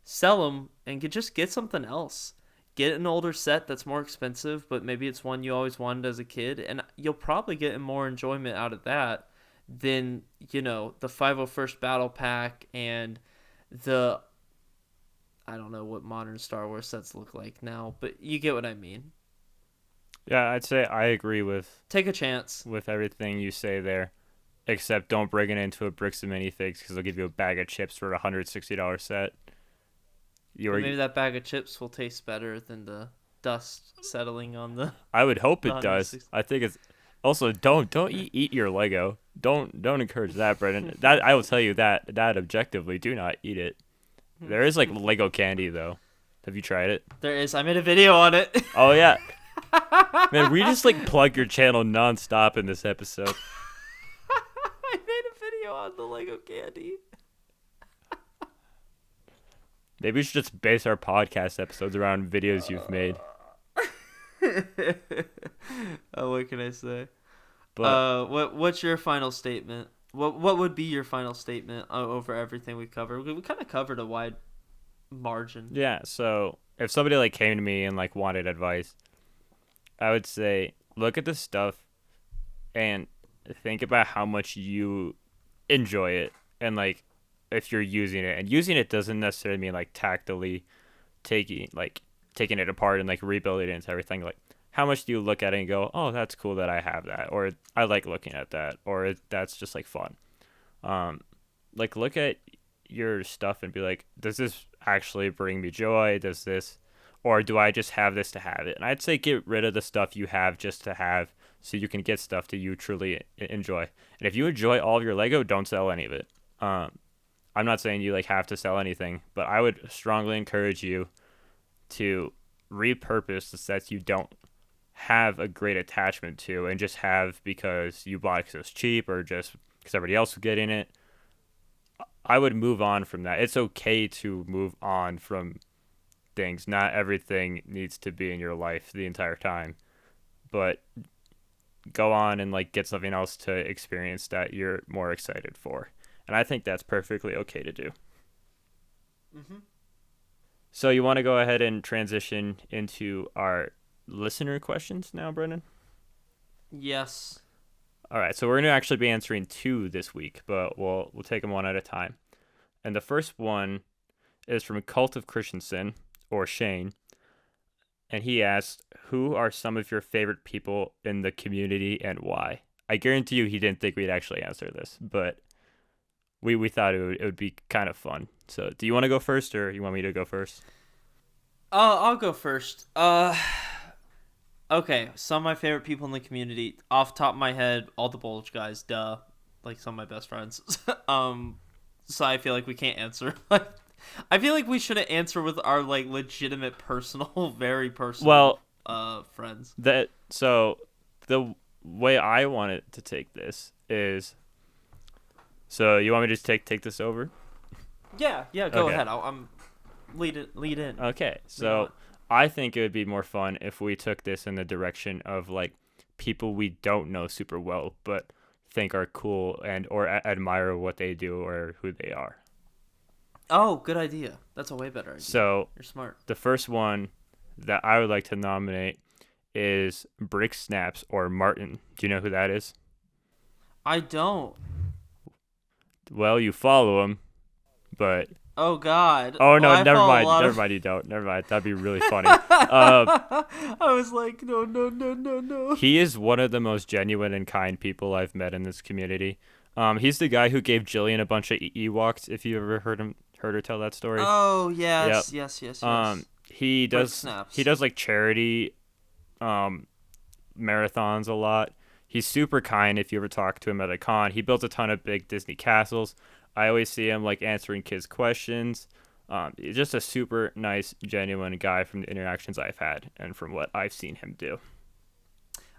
Sell them and just get something else. Get an older set that's more expensive, but maybe it's one you always wanted as a kid, and you'll probably get more enjoyment out of that than, the 501st Battle Pack and the... I don't know what modern Star Wars sets look like now, but you get what I mean. Yeah, I'd say I agree with Take a chance with everything you say there, except don't bring it into a Bricks and Minifigs, because they'll give you a bag of chips for a $160 set. Maybe that bag of chips will taste better than the dust settling on the... I would hope it does. 160. I think it's... Also, don't eat your Lego. Don't encourage that, Brendan. That I will tell you that objectively, do not eat it. There is, like, Lego candy, though. Have you tried it? There is. I made a video on it. Oh, yeah. Man, we just, like, plug your channel nonstop in this episode. I made a video on the Lego candy. Maybe we should just base our podcast episodes around videos you've made. Oh, what can I say? But what's your final statement? What would be your final statement over everything we covered? We kind of covered a wide margin. yeah, so if somebody, like, came to me and, like, wanted advice, I would say look at this stuff and think about how much you enjoy it, and, like, if you're using it. And using it doesn't necessarily mean, like, tactily taking it apart and, like, rebuilding it into everything. Like, how much do you look at it and go, oh, that's cool that I have that, or I like looking at that, or that's just, like, fun. Like, look at your stuff and be like, does this actually bring me joy? Or do I just have this to have it? And I'd say get rid of the stuff you have just to have, so you can get stuff that you truly enjoy. And if you enjoy all of your Lego, don't sell any of it. I'm not saying you, like, have to sell anything, but I would strongly encourage you to repurpose the sets you don't have a great attachment to, and just have because you bought it because it was cheap, or just because everybody else was getting it. I would move on from that. It's okay to move on from things. Not everything needs to be in your life the entire time, but go on and, like, get something else to experience that you're more excited for. And I think that's perfectly okay to do. Mm-hmm. So you want to go ahead and transition into our listener questions now, Brendan? Yes. All right, so we're going to actually be answering 2 this week, but we'll take them one at a time. And the first one is from Cult of Christensen, or Shane. And he asked, who are some of your favorite people in the community and why? I guarantee you he didn't think we'd actually answer this, but we thought it would be kind of fun. So do you want to go first, or you want me to go first? I'll go first. Okay, some of my favorite people in the community, off the top of my head, all the Bulge guys, duh. Like, some of my best friends. So I feel like we can't answer. I feel like we shouldn't answer with our, like, legitimate personal, very personal friends. So the way I wanted to take this is, so you want me to just take this over? Yeah, go Okay. ahead. I'm lead in. Okay, so I think it would be more fun if we took this in the direction of, like, people we don't know super well, but think are cool or admire what they do or who they are. Oh, good idea. That's a way better idea. So You're smart. the first one that I would like to nominate is Brick Snaps or Martin. Do you know who that is? I don't. Well, you follow him, but Oh God. oh Well, no, I never follow a mind. lot Never of- mind. You don't. Never mind. That'd be really funny. I was like, no, no, no, no, no. He is one of the most genuine and kind people I've met in this community. He's the guy who gave Jillian a bunch of Ewoks. If you ever heard her tell that story. Oh Yep. yes. He Brick does Snaps. he does like charity marathons a lot. He's super kind if you ever talk to him at a con. He built a ton of big Disney castles. I always see him like answering kids' questions. He's just a super nice, genuine guy from the interactions I've had and from what I've seen him do.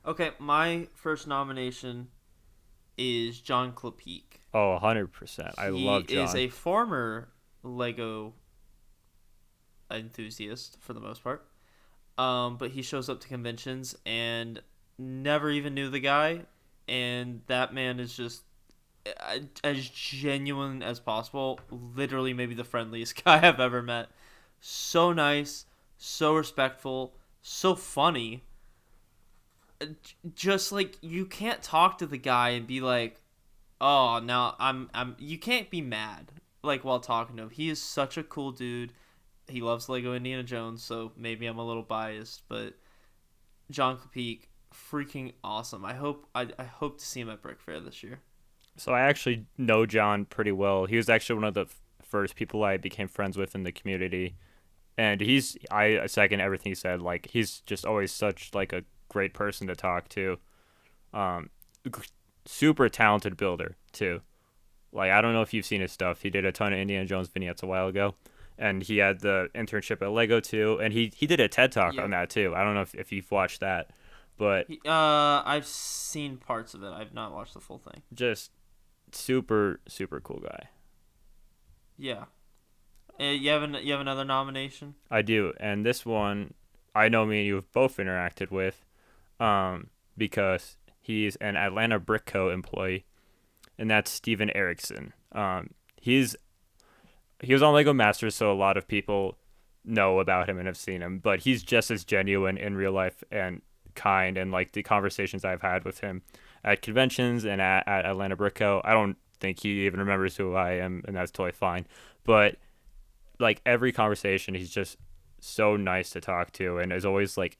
Okay, my first nomination is John Klapeek. Oh, 100%. I love John. He is a former Lego enthusiast for the most part. But he shows up to conventions and never even knew the guy, and that man is just as genuine as possible. Literally, maybe the friendliest guy I've ever met. So nice, so respectful, so funny. Just like you can't talk to the guy and be like, "Oh, now I'm." You can't be mad like while talking to him. He is such a cool dude. He loves Lego Indiana Jones, so maybe I'm a little biased, but John Klapeek, freaking awesome. I hope to see him at Brick Fair this year. So I actually know John pretty well. He was actually one of the first people I became friends with in the community, and I second everything he said. Like he's just always such like a great person to talk to. Super talented builder too. Like I don't know if you've seen his stuff. He did a ton of Indiana Jones vignettes a while ago, and he had the internship at Lego too, and he did a TED Talk on that too. I don't know if you've watched that, but I've seen parts of it. I've not watched the full thing. just super cool guy. Yeah. You have another nomination? I do, and this one I know me and you have both interacted with, because he's an Atlanta Brick Co. employee, and that's Steven Erickson. He was on Lego Masters, so a lot of people know about him and have seen him, but he's just as genuine in real life and kind, and like the conversations I've had with him at conventions and at Atlanta Brick Co. I don't think he even remembers who I am, and that's totally fine. But like every conversation, he's just so nice to talk to and is always like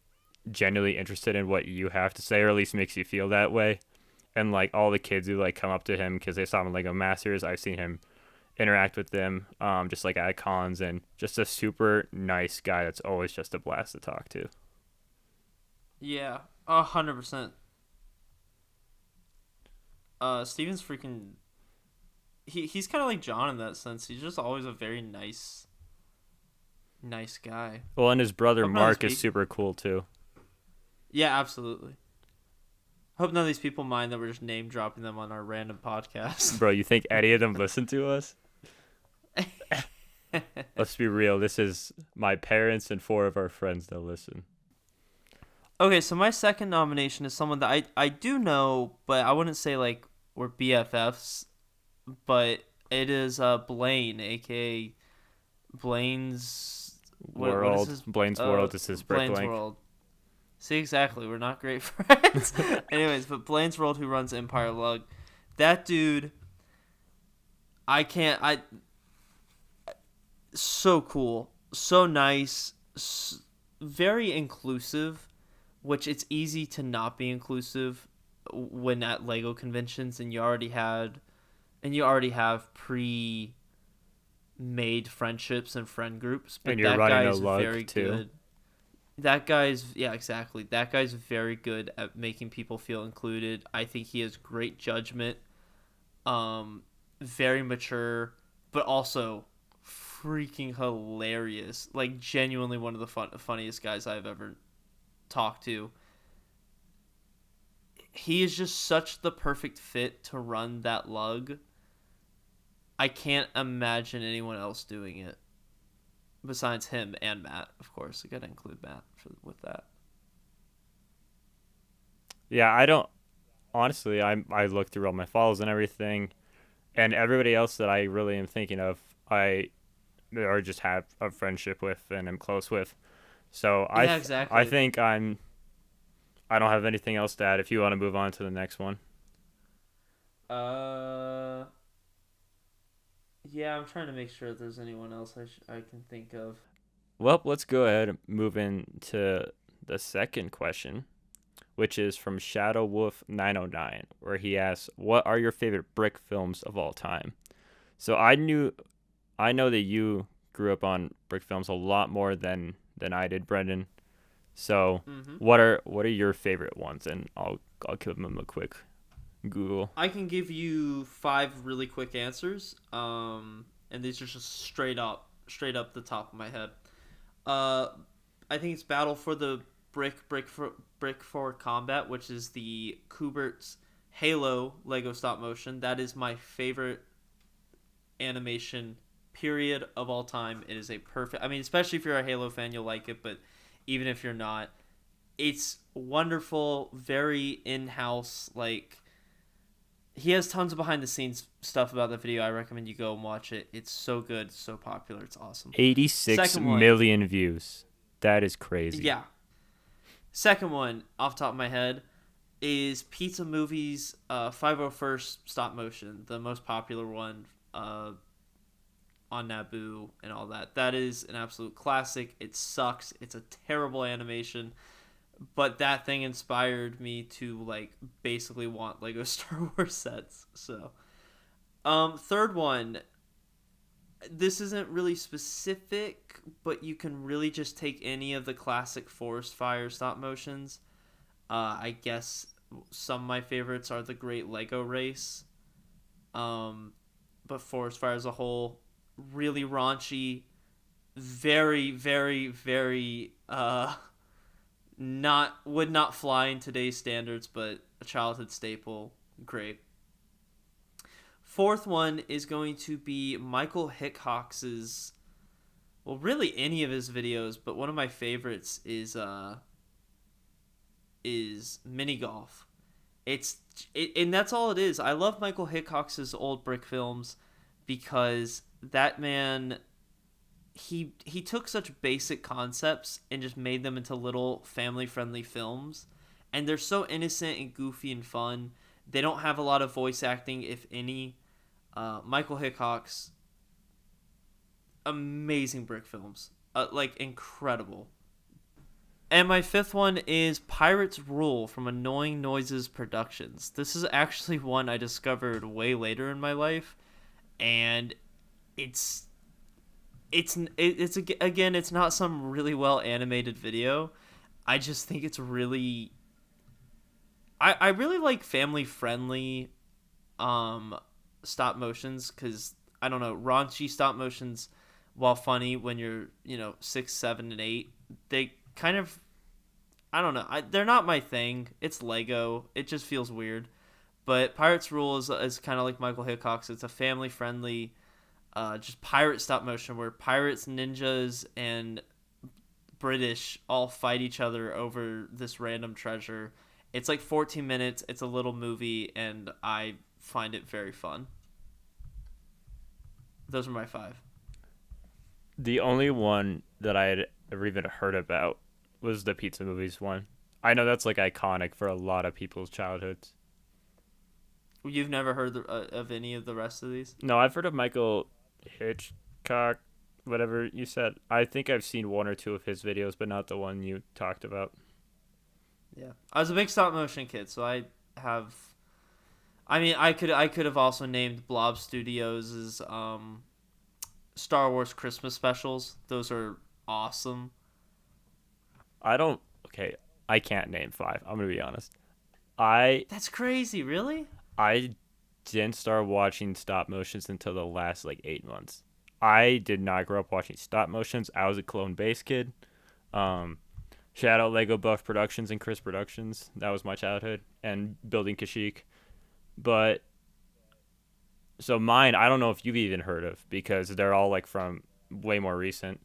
genuinely interested in what you have to say, or at least makes you feel that way. And like all the kids who like come up to him because they saw him in Lego Masters, I've seen him interact with them just like at cons, and just a super nice guy that's always just a blast to talk to. Yeah, 100%. Steven's freaking... He's kind of like John in that sense. He's just always a very nice guy. Well, and his brother Hope none of Mark these is super cool too. Yeah, absolutely. Hope none of these people mind that we're just name dropping them on our random podcast. Bro, you think any of them listen to us? Let's be real. This is my parents and 4 of our friends that listen. Okay, so my second nomination is someone that I do know, but I wouldn't say like we're BFFs, but it is Blaine, aka Blaine's World. what is his, Blaine's World is his brick Blaine's link. World. See, exactly. We're not great friends. Anyways, but Blaine's World, who runs Empire Lug, that dude, so cool, so nice, very inclusive, which it's easy to not be inclusive when at Lego conventions and you already have pre-made friendships and friend groups. But And you're that running guy a is lug, very too. good. That guy's exactly. That guy's very good at making people feel included. I think he has great judgment. Very mature, but also freaking hilarious. Like genuinely one of the funniest guys I've ever talked to. He is just such the perfect fit to run that lug. I can't imagine anyone else doing it. Besides him and Matt, of course. I gotta include Matt with that. Yeah, I don't... Honestly, I looked through all my follows and everything, and everybody else that I really am thinking of, or just have a friendship with and am close with. So Yeah, exactly. I think I'm I don't have anything else to add if you want to move on to the next one. Uh, yeah, I'm trying to make sure if there's anyone else I can think of. Well, let's go ahead and move into the second question, which is from Shadow Wolf 909, where he asks, "What are your favorite brick films of all time?" So I know that you grew up on brick films a lot more than I did, Brendan. So Mm-hmm. what are your favorite ones? And I'll give them a quick Google. I can give you 5 really quick answers. And these are just straight up the top of my head. Uh, I think it's Battle for the Brick for Combat, which is the Kubert's Halo Lego stop motion. That is my favorite animation period of all time. It is a perfect. I mean, especially if you're a Halo fan, you'll like it. But even if you're not, it's wonderful. Very in-house. Like, he has tons of behind the scenes stuff about the video. I recommend you go and watch it. It's so good, so popular. It's awesome. 86 Second one. million views. That is crazy. Yeah. Second one, off the top of my head, is Pizza Movie's 501st stop motion, the most popular one on Naboo and all that. That is an absolute classic. It sucks. It's a terrible animation. But that thing inspired me to like basically want Lego Star Wars sets. So, third one. This isn't really specific, but you can really just take any of the classic Forest Fire stop motions. I guess some of my favorites are the Great Lego Race. But Forest Fire as a whole, really raunchy, very, very, very would not fly in today's standards, but a childhood staple. Great. Fourth one is going to be Michael Hickhox's, well, really any of his videos, but one of my favorites is mini golf. And that's all it is. I love Michael Hickhox's old brick films because that man, he took such basic concepts and just made them into little family-friendly films, and they're so innocent and goofy and fun. They don't have a lot of voice acting, if any. Michael Hickhox, amazing brick films, like incredible. And my fifth one is Pirates Rule from Annoying Noises Productions. This is actually one I discovered way later in my life, and it's again, it's not some really well animated video. I just think it's really, I really like family friendly stop motions, because I don't know, raunchy stop motions, while funny when you're 6, 7, and 8, they kind of, I don't know, they're not my thing. It's Lego, it just feels weird. But Pirates Rule is kind of like Michael Hickok's. It's a family friendly just pirate stop motion where pirates, ninjas, and British all fight each other over this random treasure. It's like 14 minutes. It's a little movie, and I find it very fun. Those are my 5. The only one that I had ever even heard about was the Pizza Movies one. I know that's like iconic for a lot of people's childhoods. You've never heard of any of the rest of these? No, I've heard of Michael Hitchcock, whatever you said. I think I've seen one or two of his videos, but not the one you talked about. Yeah, I was a big stop motion kid, so I have. I mean, I could have also named Blob Studios' Star Wars Christmas specials. Those are awesome. Okay, I can't name 5. I'm gonna be honest. That's crazy, really? I didn't start watching stop motions until the last like 8 months. I did not grow up watching stop motions. I was a clone base kid. Shout out Lego Buff Productions and Chris Productions. That was my childhood, and building Kashyyyk. But so mine, I don't know if you've even heard of, because they're all like from way more recent.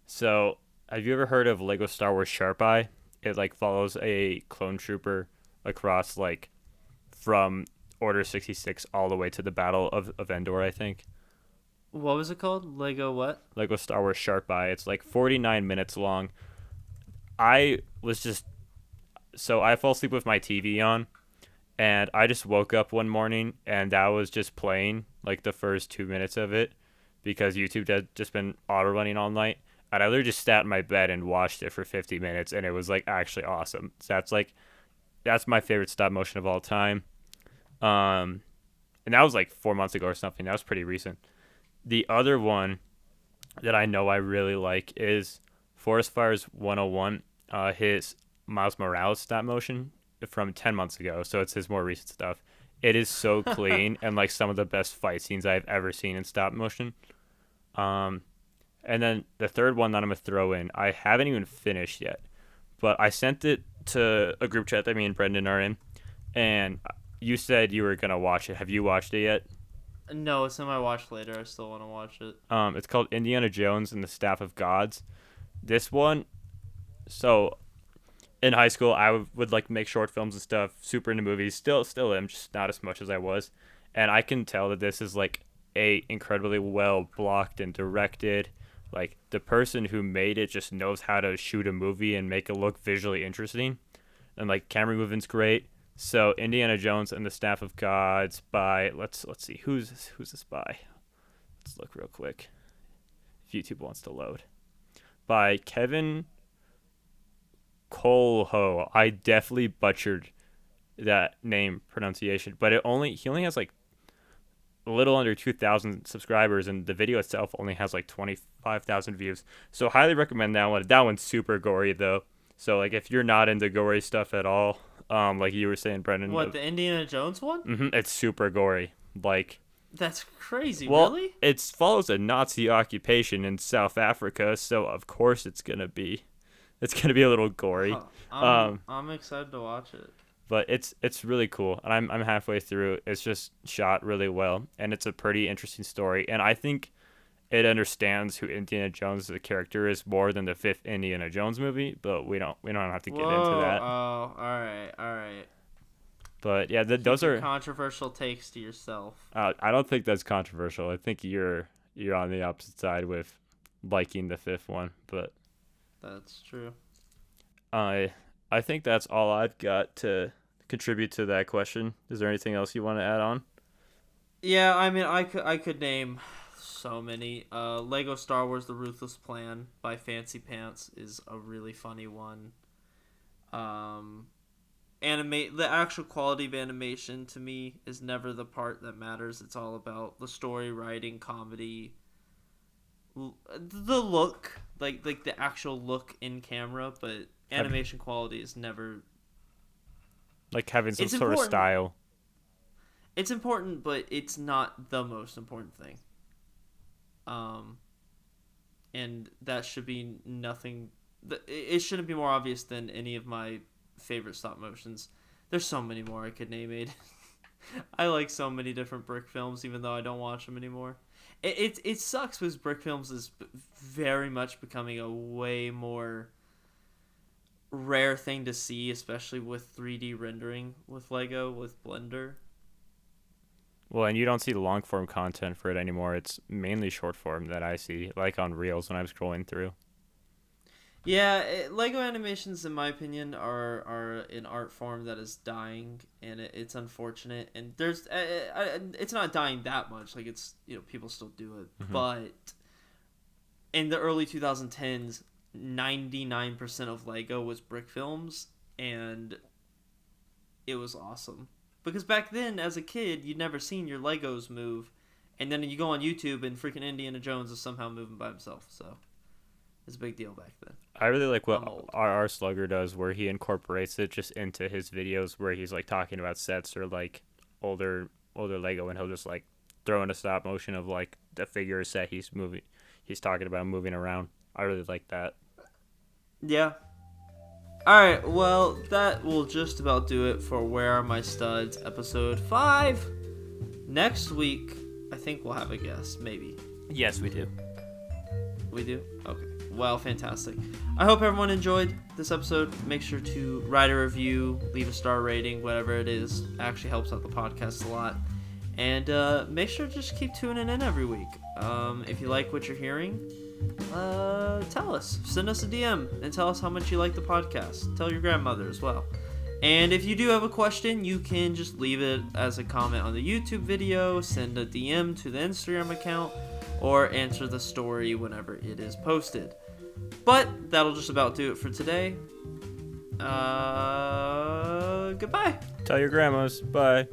So have you ever heard of Lego Star Wars Sharp Eye? It like follows a clone trooper across like from Order 66 all the way to the Battle of Endor, I think. What was it called? Lego what? Lego Star Wars Sharp Eye. It's like 49 minutes long. I so I fall asleep with my TV on, and I just woke up one morning and that was just playing like the first 2 minutes of it because YouTube had just been auto running all night. And I literally just sat in my bed and watched it for 50 minutes, and it was like actually awesome. So that's my favorite stop motion of all time. And that was like 4 months ago or something. That was pretty recent. The other one that I know I really like is Forest Fires 101. His Miles Morales stop motion from 10 months ago. So it's his more recent stuff. It is so clean and like some of the best fight scenes I've ever seen in stop motion. And then the third one that I'm going to throw in, I haven't even finished yet, but I sent it to a group chat that me and Brendan are in, and you said you were going to watch it. Have you watched it yet? No, it's in my watch later. I still want to watch it. It's called Indiana Jones and the Staff of Gods. This one, so in high school, I would like make short films and stuff, super into movies. Still am, just not as much as I was. And I can tell that this is like a incredibly well blocked and directed. Like the person who made it just knows how to shoot a movie and make it look visually interesting. And like camera movement's great. So Indiana Jones and the Staff of Gods by let's see who's this by. Let's look real quick. If YouTube wants to load. By Kevin Colho. I definitely butchered that name pronunciation, but he only has like a little under 2,000 subscribers, and the video itself only has like 25,000 views. So highly recommend that one. That one's super gory though. So like if you're not into gory stuff at all, like you were saying, Brendan. What, the Indiana Jones one? It's super gory. Like that's crazy. well, really? It follows a Nazi occupation in South Africa, so of course it's gonna be a little gory. I'm excited to watch it. But it's really cool, and I'm halfway through. It's just shot really well, and it's a pretty interesting story. And I think it understands who Indiana Jones as a character is more than the fifth Indiana Jones movie. But we don't have to get into that. Oh, all right. But yeah, those are controversial takes to yourself. I don't think that's controversial. I think you're on the opposite side with liking the fifth one. But that's true. I think that's all I've got to contribute to that question. Is there anything else you want to add on? Yeah, I mean, I could name so many. Lego Star Wars: The Ruthless Plan by Fancy Pants is a really funny one. The actual quality of animation to me is never the part that matters. It's all about the story, writing, comedy, the look, like the actual look in camera, but animation quality is never like having some sort of style. It's important, but it's not the most important thing. And that should be nothing. It shouldn't be more obvious than any of my favorite stop motions. There's so many more I could name. It. I like so many different Brick films, even though I don't watch them anymore. It sucks because Brick films is very much becoming a way more rare thing to see, especially with 3D rendering with Lego, with Blender. Well, and you don't see the long form content for it anymore. It's mainly short form that I see, like on Reels when I'm scrolling through. Yeah, Lego animations, in my opinion, are an art form that is dying, and it's unfortunate. And there's, it's not dying that much. Like it's, people still do it, but in the early 2010s, 99% of Lego was brick films, and it was awesome. Because back then, as a kid, you'd never seen your Legos move, and then you go on YouTube and freaking Indiana Jones is somehow moving by himself, so it's a big deal back then. I really like what our Slugger does, where he incorporates it just into his videos, where he's like talking about sets or like older Lego, and he'll just like throw in a stop motion of like the figure set he's talking about moving around. I really like that. Yeah. Alright, well, that will just about do it for Where Are My Studs, episode 5. Next week, I think we'll have a guest, maybe. Yes, we do. We do? Okay. Well, fantastic. I hope everyone enjoyed this episode. Make sure to write a review, leave a star rating, whatever it is. It actually helps out the podcast a lot. And make sure to just keep tuning in every week. If you like what you're hearing, tell us. Send us a DM and tell us how much you like the podcast. Tell your grandmother as well. And if you do have a question, you can just leave it as a comment on the YouTube video, send a DM to the Instagram account, or answer the story whenever it is posted. But that'll just about do it for today. Goodbye. Tell your grandmas. Bye.